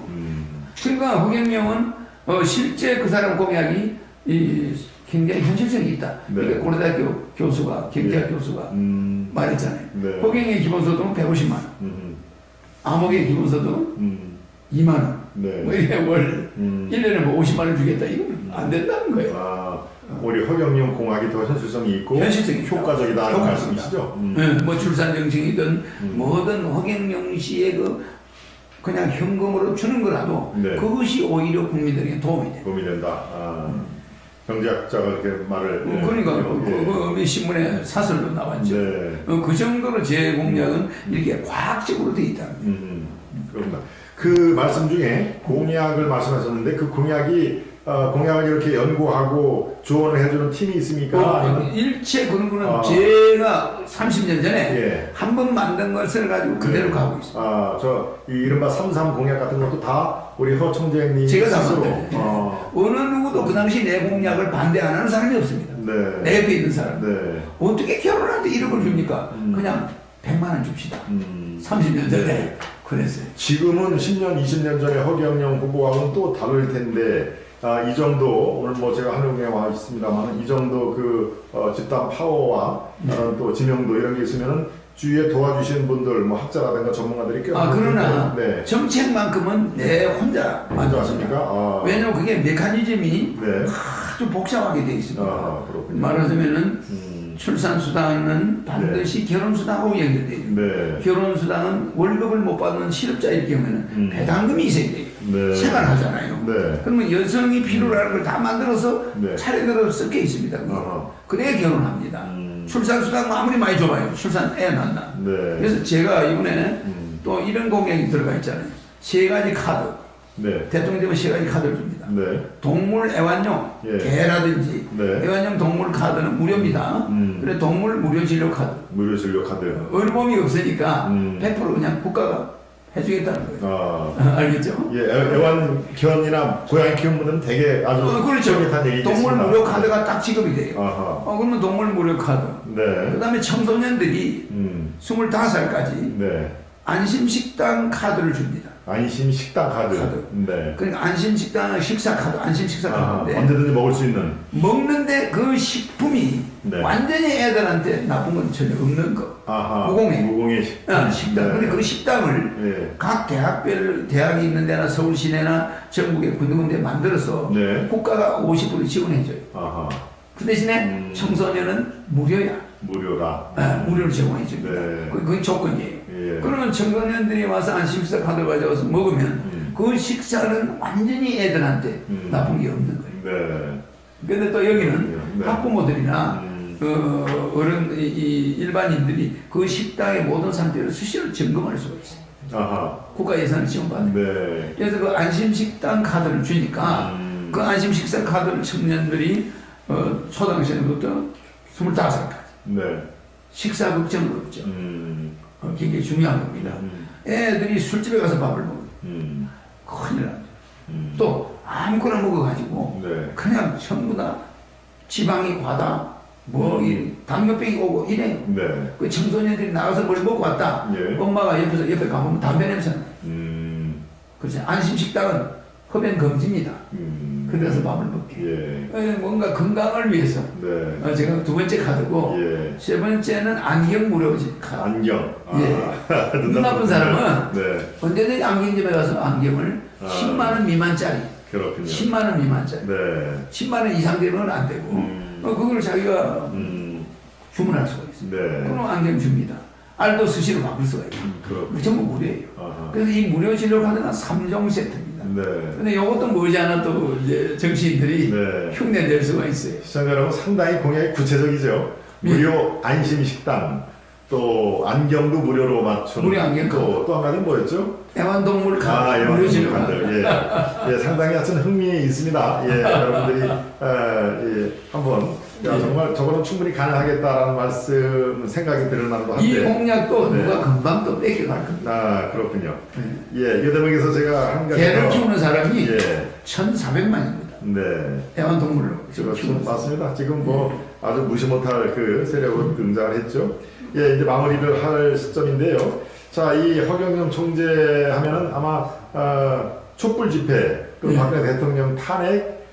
그러니까 허경영은 실제 그 사람 공약이 굉장히 현실성이 있다. 네. 이게 고려대학교 교수가, 경제학 교수가 말했잖아요. 네. 허경영의 기본소득은 150만 원. 암흑의 기본소득은 2만 원. 네. 뭐 이게 월 1년에 뭐 50만 원 주겠다. 이건 안 된다는 거예요. 아, 우리 허경영 공약이 더 현실성이 있고 현실성이 효과적이다는 말씀이시죠? 네, 뭐 출산정책이든 뭐든 허경영 씨의 그냥 현금으로 주는 거라도 네. 그것이 오히려 국민들에게 도움이 돼요. 도움이 된다. 아, 경제학자가 그렇게 말을. 그러니까 예. 그 신문에 사설로 나왔죠. 네. 그 정도로 제 공약은 이렇게 과학적으로 돼 있다. 그렇구나. 그 말씀 중에 공약을 말씀하셨는데 그 공약이 공약을 이렇게 연구하고 조언을 해주는 팀이 있습니까? 아니면- 일체 그런 거는 제가 30년 전에 예. 한 번 만든 것을 가지고 그대로 가고 있습니다. 아, 이 이른바 3.3 공약 같은 것도 다 우리 허 총재님 제가 다 스스로. 만들어요. 어느 누구도 그 당시 내 공약을 반대 안 하는 사람이 없습니다. 네. 내 옆에 있는 사람. 네. 어떻게 결혼하는데 1억을 줍니까? 그냥 100만 원 줍시다. 30년 전에 네. 그랬어요. 지금은 10년, 20년 전에 허경영 후보와는 또 다를 텐데, 이 정도, 오늘 뭐 제가 한국에 와 있습니다만, 이 정도 집단 파워와 또 지명도 이런 게 있으면은 주위에 도와주시는 분들, 뭐 학자라든가 전문가들이 꽤 그러나 네. 정책만큼은 내 혼자 만들었습니다. 왜냐면 그게 메커니즘이 네. 아주 복잡하게 되어 있습니다. 그렇군요. 말하자면은 출산수당은 반드시 결혼수당하고 연결돼요. 네. 결혼수당은 월급을 못 받는 실업자일 경우에는 배당금이 있어야 돼요. 네. 생활하잖아요. 네. 그러면 여성이 필요로 하는 걸 다 만들어서 네. 차례대로 섞여 있습니다. 그래야 결혼합니다. 출산수당 아무리 많이 줘봐요. 출산 애 낳나. 네. 그래서 제가 이번에 또 이런 공약이 들어가 있잖아요. 3가지 카드. 네. 대통령 되면 3가지 카드를 줍니다. 네. 동물 애완용, 예. 개라든지 네. 애완용 동물 카드는 무료입니다. 그래 동물 무료 진료 카드. 무료 진료 카드. 얼마이 없으니까 100% 그냥 국가가 해주겠다는 거예요. 알겠죠? 예, 애완견이나 고양이 키우는 분들은 되게 아주 그렇죠. 쫄깃한 얘기 동물 있습니다. 무료 카드가 딱 지급이 돼요. 그러면 동물 무료 카드. 네. 그 다음에 청소년들이 25살까지 네. 안심식당 카드를 줍니다. 안심 식당 카드. 네. 그러니까 안심식당 식사 카드, 안심 식사 카드인데 언제든지 먹을 수 있는. 먹는데 그 식품이 네. 완전히 애들한테 나쁜 건 전혀 없는 거. 무공해 식당. 식당. 근데 그 식당을 네. 각 대학이 있는 데나 서울 시내나 전국에 군데군데 만들어서 네. 국가가 50% 지원해줘요. 그 대신에 청소년은 무료야. 무료라. 무료로 제공해줍니다. 네. 그건 조건이에요. 예. 그러면 청소년들이 와서 안심식사 카드 가져와서 먹으면 그 식사는 완전히 애들한테 나쁜 게 없는 거예요. 네. 근데 또 여기는 네. 학부모들이나 일반인들이 그 식당의 모든 상태를 수시로 점검할 수가 있어요. 국가 예산을 지원받는. 네. 그래서 그 안심식당 카드를 주니까 그 안심식사 카드를 청년들이 초등학생부터 25살까지 네. 식사 걱정은 없죠. 굉장히 중요한 겁니다. 애들이 술집에 가서 밥을 먹어요. 큰일 나죠. 또 아무거나 먹어가지고 네. 그냥 전부 다 지방이 과다, 당뇨병이 오고 이래요. 네. 그 청소년들이 나가서 뭘 먹고 왔다. 예. 엄마가 옆에 가보면 담배 냄새 나요. 그렇죠. 안심식당은 흡연 금지입니다. 그래서 밥을 먹게. 예. 뭔가 건강을 위해서. 네. 제가 2번째 카드고, 예. 3번째는 안경 무료지 카드. 안경. 예. 눈 나쁜 사람은 네. 언제든지 안경집에 가서 안경을 10만 원 미만짜리. 그렇군요. 10만 원 미만짜리. 네. 10만 원 이상 되면 안 되고, 그걸 자기가 주문할 수가 있습니다. 네. 그럼 안경 줍니다. 알도 수시로 바꿀 수가 있고. 그렇군요. 전부 무료예요. 그래서 이 무료 진료 카드는 3종 세트입니다. 네. 근데 이것도 머지않아 또 이제 정치인들이 네. 흉내낼 수가 있어요. 시청자 여러분 상당히 공약이 구체적이죠. 무료 안심 식당, 또 안경도 무료로 맞춘. 무료 안경 또 한 가지는 뭐였죠? 애완동물 카드. 무료 진료 카드. 예, 상당히 하여튼 흥미 있습니다. 예, 여러분들이 한번 정말 저거는 충분히 가능하겠다라는 말씀 생각이 들을 만도 한데. 이 공약도 누가 금방 또 뺏겨갈 겁니다. 그렇군요. 예, 이 대목에서 제가 한 가지. 개를 키우는 사람이 예. 1,400만입니다. 네. 애완동물로. 그렇죠. 맞습니다. 지금 뭐 아주 무시 못할 그 세력으로 등장을 했죠. 예, 이제 마무리를 할 시점인데요. 자, 이 허경영 총재 하면은 아마 촛불 집회, 그 박근혜 대통령 탄핵,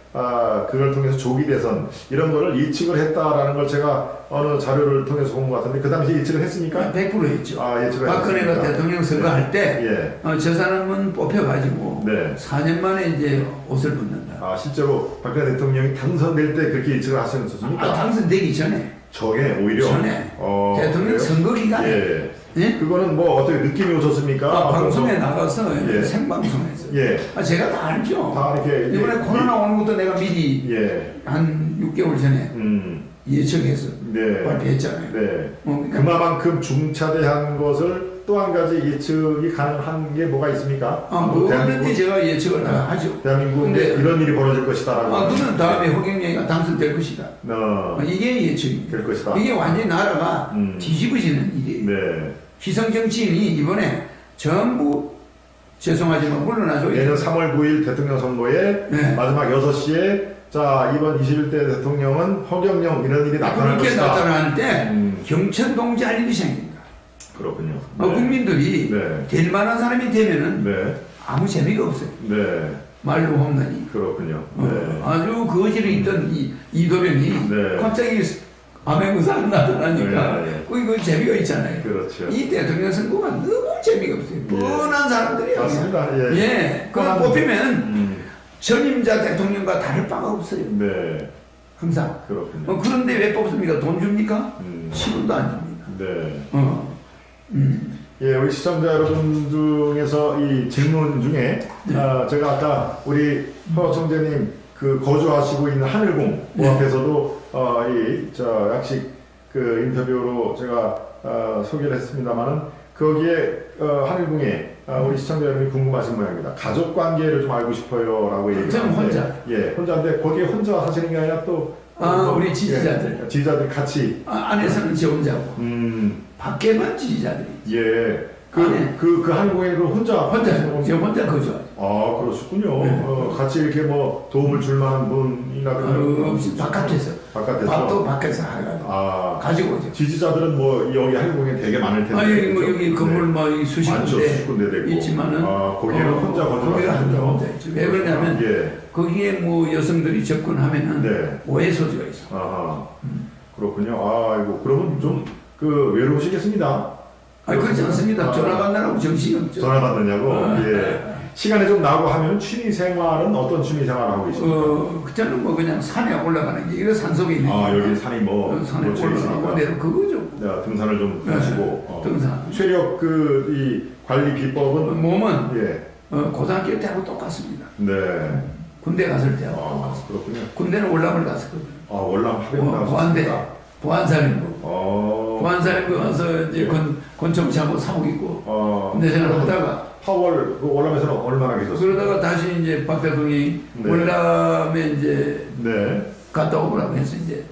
그걸 통해서 조기 대선 이런 거를 예측을 했다라는 걸 제가 어느 자료를 통해서 본 것 같은데 그 당시 예측을 했습니까? 100% 했죠. 예측을 박근혜가 했습니까? 대통령 선거할 때 저 사람은 뽑혀가지고 네. 4년 만에 이제 옷을 벗는다. 실제로 박근혜 대통령이 당선될 때 그렇게 예측을 하셨습니까? 당선되기 전에. 전에 오히려 대통령 그래요? 선거 기간에. 예. 그거는 뭐 어떻게 느낌이 오셨습니까? 방송에 나가서 생방송에서. 제가 다 알죠. 다 이렇게 이번에 코로나 오는 것도 내가 미리 한 6개월 전에 예측해서 발표했잖아요. 네. 그러니까 그만큼 중차대한 것을 또 한 가지 예측이 가능한 게 뭐가 있습니까? 뭐든지 제가 예측을 다 하죠. 대한민국에 이런 일이 벌어질 것이다라고. 그는 다음에 허경영이가 당선될 것이다. 이게 예측입니다. 될 것이다. 이게 완전히 나라가 뒤집어지는 일이에요. 네. 기성 정치인이 이번에 전부 죄송하지만 물러나죠. 내년 3월 9일 대통령 선거에 마지막 6시에 자 이번 21대 대통령은 허경영 이런 일이 나타날 그렇게 것이다. 나타날 때 경천동지 할 일이 생깁니다. 그렇군요. 국민들이 될 만한 사람이 되면은 아무 재미가 없어요. 말로 홈런이. 그렇군요. 아주 거지를 있던 이도련이 갑자기 암행의사가 나타나니까 그 재미가 있잖아요. 그렇죠. 이 대통령 선거가 너무 재미가 없어요. 뻔한 사람들이에요. 맞습니다. 그걸 뽑히면 전임자 대통령과 다를 바가 없어요. 항상. 그렇군요. 그런데 왜 뽑습니까? 돈 줍니까? 10원도 안 줍니다. 우리 시청자 여러분 중에서 이 질문 중에 제가 아까 우리 허 총재님 그 거주하시고 있는 하늘궁 그 앞에서도 약식 그 인터뷰로 제가 소개를 했습니다만은 거기에 하늘궁에 우리 시청자 여러분이 궁금하신 모양입니다. 가족 관계를 좀 알고 싶어요라고 얘기했는데 저는 혼자. 혼자인데 거기에 혼자 사시는 게 아니라 또 우리 지지자들. 지지자들 같이. 안에서는 저 혼자고. 밖에만 지지자들이. 그 하늘궁에 그 혼자 저 혼자 거주하죠. 그러시군요. 같이 이렇게 뭐 도움을 줄 만한 분이나 없이 바깥에서. 밥도 밖에서 하고 가지고 오죠. 지지자들은 뭐 여기 하늘궁에 되게 많을 텐데. 여기 건물 뭐 수십 군데 되고 있지만은 거기는 혼자 거주하죠. 왜 그러냐면 거기에 뭐 여성들이 접근하면은 오해 소지가 있어. 그렇군요. 아이고 그러면 좀 그 외로우시겠습니다. 그렇지 않습니다. 전화 받느라고 정신이 없죠. 전화 받느냐고? 시간이 좀 나고 하면 취미 생활은 어떤 취미 생활을 하고 계십니까? 그때는 뭐 그냥 산에 올라가는 게 이거 산속에 있는 여기 산이 산에 올라가고 내려 그거죠. 등산을 좀 하시고 등산. 체력 이 관리 비법은 몸은 고등학교 때하고 똑같습니다. 군대 갔을 때하고 그렇군요. 군대는 월남을 갔었거든요. 월남 합병 나왔습니다. 보안사령부. 보안사령부 가서 이제 권총 차고 사복 입고 군대 생활을 하다가 파월 월남에서는 얼마나 계셨어요? 그러다가 다시 이제 박 대통령이 월남에 이제 갔다 오라고 해서 이제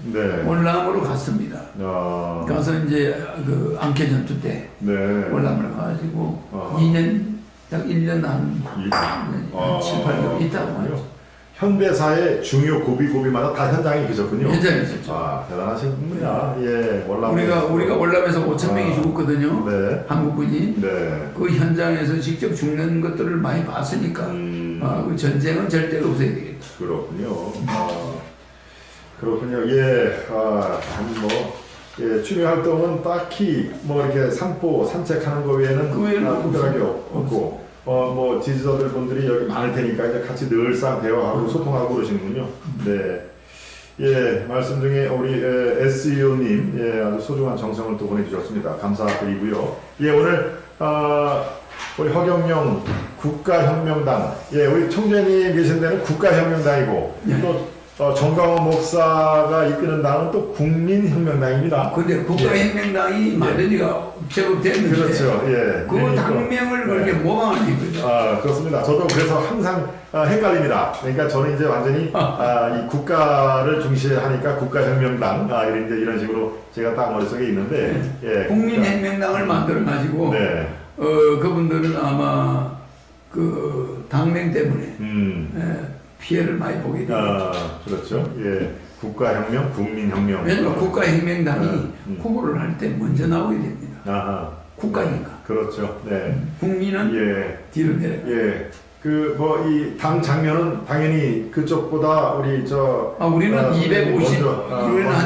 월남으로 갔습니다. 가서 이제 그 안개 전투 때 월남을 가가지고 2년 딱 1년 한 7, 8개월 있다고 말이죠. 현대사의 중요 고비마다 다 현장에 계셨군요. 현장에 있었죠. 대단하신 분이야. 월남. 우리가 월남에서 5,000명이 죽었거든요. 한국군이. 그 현장에서 직접 죽는 것들을 많이 봤으니까 그 전쟁은 절대 없어야 되겠다. 그렇군요. 그렇군요. 취미 활동은 딱히 뭐 이렇게 산보 산책하는 거 외에는 특별하게 없고. 지지자들 분들이 여기 많을 테니까 이제 같이 늘상 대화하고 소통하고 그러시는군요. 말씀 중에 우리 SEO님 아주 소중한 정성을 또 보내주셨습니다. 감사드리고요. 오늘 우리 허경영 국가혁명당 우리 총재님 계신 데는 국가혁명당이고 또 정강원 목사가 이끄는 당은 또 국민혁명당입니다. 근데 국가혁명당이 만든 지가 제법 됐는데 그렇죠. 그 당명을 그렇게 모방하는 거죠. 그렇습니다. 저도 그래서 항상 헷갈립니다. 그러니까 저는 이제 완전히 이 국가를 중시하니까 국가혁명당 이런 식으로 제가 딱 머릿속에 있는데 국민혁명당을 만들어 가지고 그분들은 아마 그 당명 때문에 피해를 많이 보게 됩니다. 그렇죠. 국가혁명, 국민혁명. 왜냐하면 국가혁명당이 후보를 할 때 먼저 나오게 됩니다. 국가니까. 그렇죠. 네. 국민은 예. 뒤로 내려. 예. 그 뭐 이 당 장면은 당연히 그쪽보다 우리 우리는 우리는 한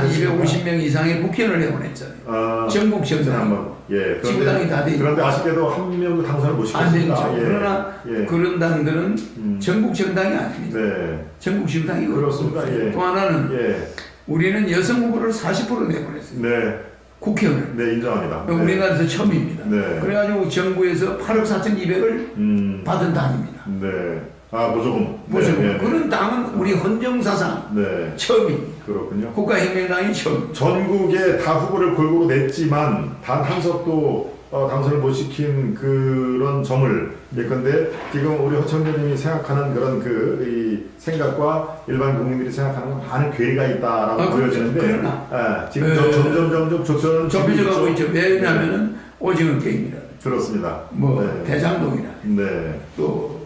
했으니까. 250명 이상의 국회의원을 내보냈잖아요. 전국 정당. 예. 지구당이 다 돼 있고. 그런데 아쉽게도 한 명도 당선을 못 안 되죠. 시켰습니다. 예. 그러나 예. 그런 당들은 전국 정당이 아닙니다. 네. 전국 지구당이 그렇습니다. 예. 또 하나는 예. 우리는 여성 후보를 40% 내보냈어요. 네. 국회의원을. 네, 인정합니다. 네. 우리나라에서 처음입니다. 네. 그래가지고 정부에서 8억 4,200을 받은 당입니다. 네. 아, 무조건. 무조건. 네, 네, 그런 당은 우리 헌정사상 네. 처음입니다. 그렇군요. 국가혁명당이 처음. 전국에 다 후보를 골고루 냈지만 단 한 석도 당선을 못 시킨 그런 점을 예컨대 지금 우리 허청재님이 생각하는 그런 이 생각과 일반 국민들이 생각하는 건 많은 괴리가 있다라고 보여지는데 그러나 지금 점점 좁혀져가고 있죠. 왜냐하면은 오징어 게임이라. 그렇습니다. 네. 대장동이라. 네. 또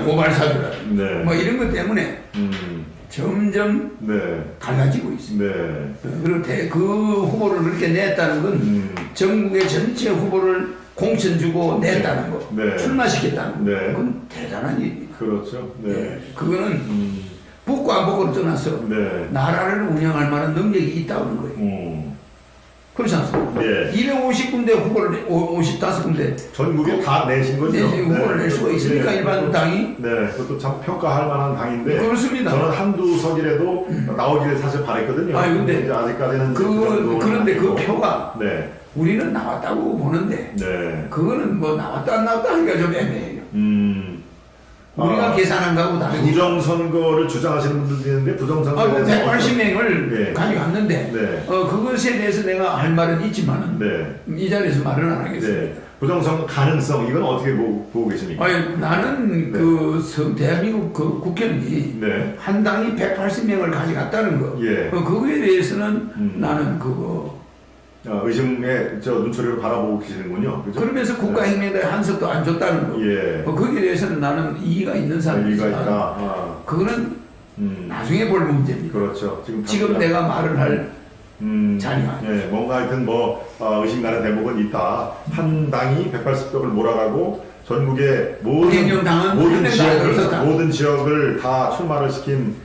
고발사주라. 네. 뭐 이런 것 때문에 점점 네. 달라지고 있습니다. 네. 그리고 그 후보를 그렇게 냈다는 건 전국의 전체 후보를 공천 주고 냈다는 거, 네. 출마시켰다는 거, 네. 그건 대단한 일입니다. 그렇죠. 네. 그거는 북고 안 북고를 떠나서 네. 나라를 운영할 만한 능력이 있다는 거예요. 그렇지 않습니까? 네. 250군데 후보를 55군데 전국에 다 내신 거죠. 후보를 낼 수가 있으니까 네. 일반 당이. 네, 그것도 참 평가할 만한 당인데. 그렇습니다. 저는 한두 석이라도 나오기를 사실 바랬거든요. 근데 이제 아직까지는 그런데 그 표가 네. 우리는 나왔다고 보는데 네. 그거는 뭐 나왔다 안 나왔다 하기가 좀 애매해요. 우리가 계산한 거하고 다르니까. 부정선거를 주장하시는 분들도 있는데 부정선거에 대해서 180명을 네. 가져갔는데 네. 그것에 대해서 내가 할 말은 있지만 네. 이 자리에서 말은 안 하겠습니다. 네. 부정선거 가능성 이건 어떻게 보고 계십니까? 나는 네. 대한민국 그 국회의원이 네. 한 당이 180명을 가져갔다는 거. 예. 그거에 대해서는 나는 그거 의심의 눈초리로 바라보고 계시는군요. 그죠? 그러면서 국가혁명당에 한 석도 안 줬다는 거. 예. 거기에 대해서는 나는 이의가 있는 사람이지만 이의가 있다. 그거는 나중에 볼 문제입니다. 그렇죠. 지금 내가 말을 할 자리가 예, 뭔가 하여튼 의심 가는 대목은 있다. 한 당이 180석을 몰아가고 전국의 모든 지역을 다 출마를 시킨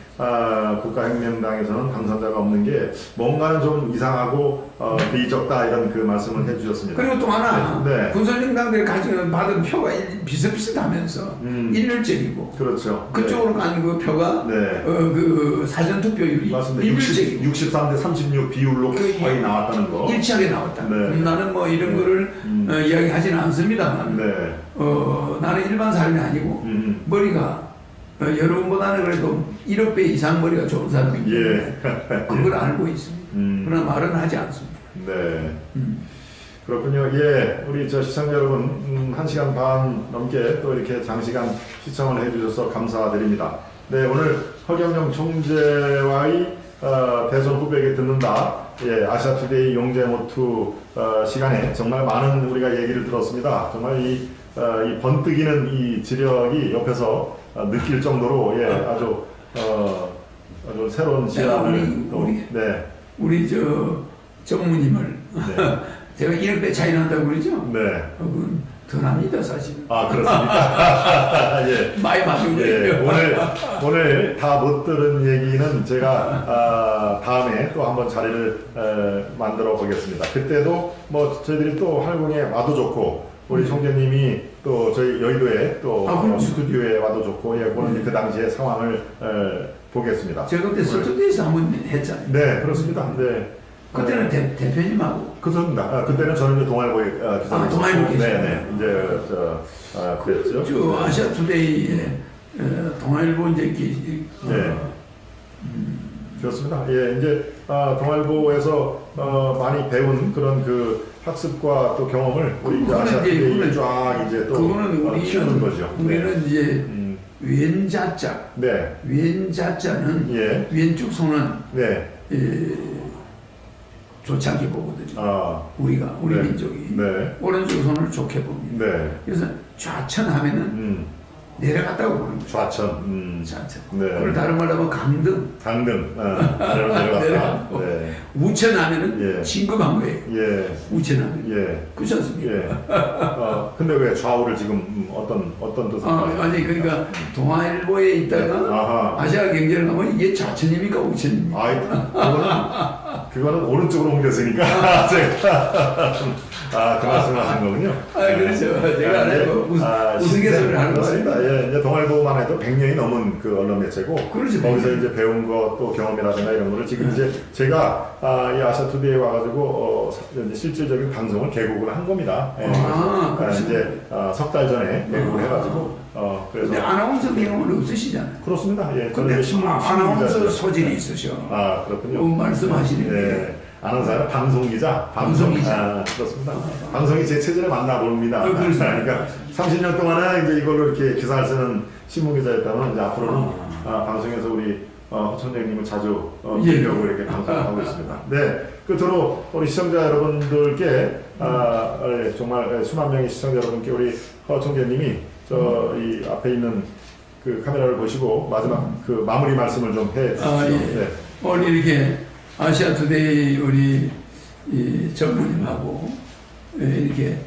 국가혁명당에서는 당선자가 없는 게 뭔가는 좀 이상하고 비적다 이런 그 말씀을 해주셨습니다. 그리고 또 하나 네. 군소정당들이 받은 표가 비슷비슷하면서 일률적이고 그렇죠. 그쪽으로 간 그 표가 네. 그 사전 투표율이 맞습니다. 일률적이고 63대 36 비율로 거의 나왔다는 거. 일치하게 나왔다. 네. 나는 뭐 이런 거를 이야기하지는 않습니다만 네. 나는 일반 사람이 아니고 머리가 여러분보다는 그래도 1억 배 이상 머리가 좋은 사람이기 때문에 예. 그걸 알고 있습니다. 그러나 말은 하지 않습니다. 네. 그렇군요. 예. 우리 시청자 여러분, 1시간 반 넘게 또 이렇게 장시간 시청을 해주셔서 감사드립니다. 네. 오늘 허경영 총재와의 대선 후보에게 듣는다. 예. 아시아투데이 용재모투 시간에 정말 많은 우리가 얘기를 들었습니다. 정말 이 번뜩이는 이 지력이 옆에서 느낄 정도로 예, 아주 새로운 시야를 우리 전무님을 네. 제가 1억 배 차이 난다고 그러죠? 네. 그건 더 납니다 사실은. 아 그렇습니까? 예. 많이 맞은 거예요. 오늘 다 못 들은 얘기는 제가 다음에 또 한번 자리를 만들어 보겠습니다. 그때도 뭐 저희들이 또 활공에 와도 좋고. 우리 총재님이 또 저희 여의도에 또 스튜디오에 와도 좋고, 예, 그런 그 당시의 상황을 보겠습니다. 제가 그때 스튜디오에서 한번 했잖아요. 네, 그렇습니다. 네. 그때는 대표님하고. 그렇습니다. 그때는 저는 동아일보에 기자였고. 동아일보 기자. 네네. 이제 그랬죠. 아시아투데이에 동아일보 이제 네. 그렇습니다. 예, 이제 동아일보에서 많이 배운 그런 그 학습과 또 경험을 우리 아시아투데이에 쫙 이제 또 키우는 거죠. 우리는 이제 왼자자. 네. 왼자자는 예. 왼쪽 손은 네. 좋지 않게 보거든요. 우리 네. 민족이. 네. 오른쪽 손을 좋게 봅니다. 네. 그래서 좌천하면은 내려갔다고 보는 거죠. 좌천. 좌천. 네. 그걸 다른 말로 하면 강등. 강등. 내려갔다. 내려갔고. 네. 우천하면은 예. 진급한 거예요. 예. 우천하면. 예. 그렇지 않습니까? 예. 근데 왜 좌우를 지금 어떤 뜻으로? 아니 그러니까 동아일보에 있다가 아시아 경제를 가면 이게 좌천입니까 우천입니까? 그거는 오른쪽으로 옮겼으니까 제가 그 말씀을 하신 거군요. 그렇죠. 제가 우스갯소리를 하는 거습니다. 예, 이제 동아일보만 해도 100년이 넘은 그 언론 매체고 그렇죠. 거기서 이제 배운 것 또 경험이라든가 이런 거를 지금 이제 제가 이 아시아투데이에 와가지고 이제 실질적인 방송을 개국을 한 겁니다. 예, 그렇죠. 이제 석 달 전에 개국을 해가지고 그래서 근데 아나운서 경험은 없으시잖아요. 그렇습니다. 예, 근데 아나운서 소질이 있으셔. 그렇군요. 말씀하시는 예. 아나운서는 방송기자. 그렇습니다. 방송이 제 체질에 맞나 봅니다. 그러니까 30년 동안은 이제 이걸로 이렇게 기사를 쓰는 신문기자였다면 이제 앞으로는 방송에서 우리 허총장님을 자주 뵈려고 이렇게 방송을 하고 있습니다. 네. 끝으로 우리 시청자 여러분들께 정말 수만 명의 시청자 여러분께 우리 허총장님이 이 앞에 있는 그 카메라를 보시고 마지막 그 마무리 말씀을 좀 해 주시죠. 예. 네. 오늘 이렇게 아시아투데이 우리 전무님하고 이렇게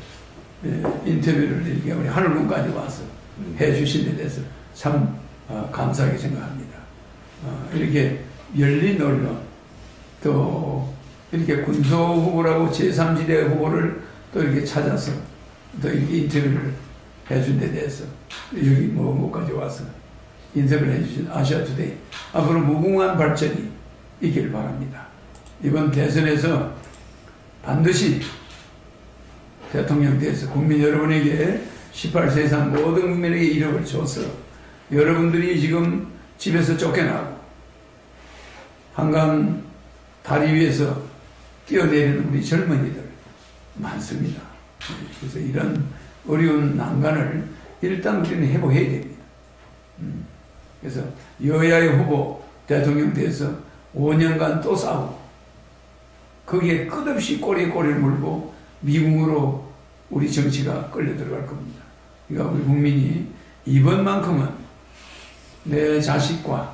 인터뷰를 이렇게 우리 하늘군까지 와서 해주신 데 대해서 참 감사하게 생각합니다. 이렇게 열린 언론 또 이렇게 군소 후보라고 제3지대 후보를 또 이렇게 찾아서 또 이렇게 인터뷰를 해준 데 대해서 여기 먼 곳까지 와서 인터뷰를 해주신 아시아투데이 앞으로 무궁한 발전이 있길 바랍니다. 이번 대선에서 반드시 대통령께서 국민 여러분에게 18세 이상 모든 국민에게 1억을 줘서 여러분들이 지금 집에서 쫓겨나고 한강 다리 위에서 뛰어내리는 우리 젊은이들 많습니다. 그래서 이런 어려운 난관을 일단 우리는 회복해야 됩니다. 그래서 여야의 후보 대통령 돼서 5년간 또 싸우고 거기에 끝없이 꼬리에 꼬리를 물고 미궁으로 우리 정치가 끌려 들어갈 겁니다. 그러니까 우리 국민이 이번만큼은 내 자식과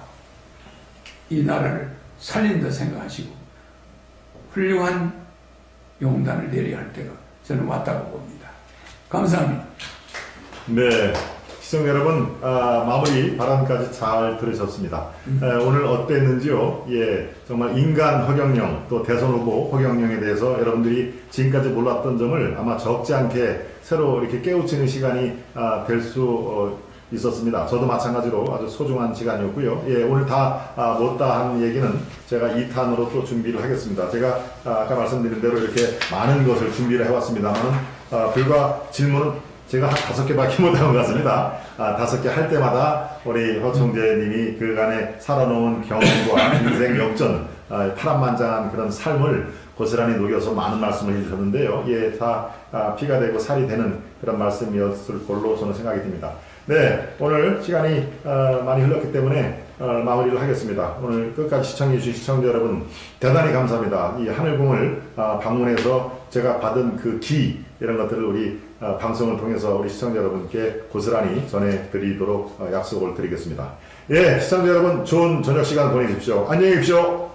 이 나라를 살린다 생각하시고 훌륭한 용단을 내려야 할 때가 저는 왔다고 봅니다. 감사합니다. 네. 시청자 여러분, 마무리 발언까지 잘 들으셨습니다. 오늘 어땠는지요? 예, 정말 인간 허경영, 또 대선 후보 허경영에 대해서 여러분들이 지금까지 몰랐던 점을 아마 적지 않게 새로 이렇게 깨우치는 시간이 될 수 있었습니다. 저도 마찬가지로 아주 소중한 시간이었고요. 예, 오늘 다 못다한 얘기는 제가 2탄으로 또 준비를 하겠습니다. 제가 아까 말씀드린 대로 이렇게 많은 것을 준비를 해왔습니다만 불과 질문은 제가 한 5개밖에 못한 것 같습니다. 5개 할 때마다 우리 허총재님이 그간에 살아놓은 경험과 인생 역전, 파란만장한 그런 삶을 고스란히 녹여서 많은 말씀을 해주셨는데요. 예, 다 피가 되고 살이 되는 그런 말씀이었을 걸로 저는 생각이 듭니다. 네, 오늘 시간이 많이 흘렀기 때문에 마무리를 하겠습니다. 오늘 끝까지 시청해주신 시청자 여러분 대단히 감사합니다. 이 하늘궁을 방문해서 제가 받은 그 기 이런 것들을 우리 방송을 통해서 우리 시청자 여러분께 고스란히 전해드리도록 약속을 드리겠습니다. 예, 시청자 여러분 좋은 저녁 시간 보내십시오. 안녕히 계십시오.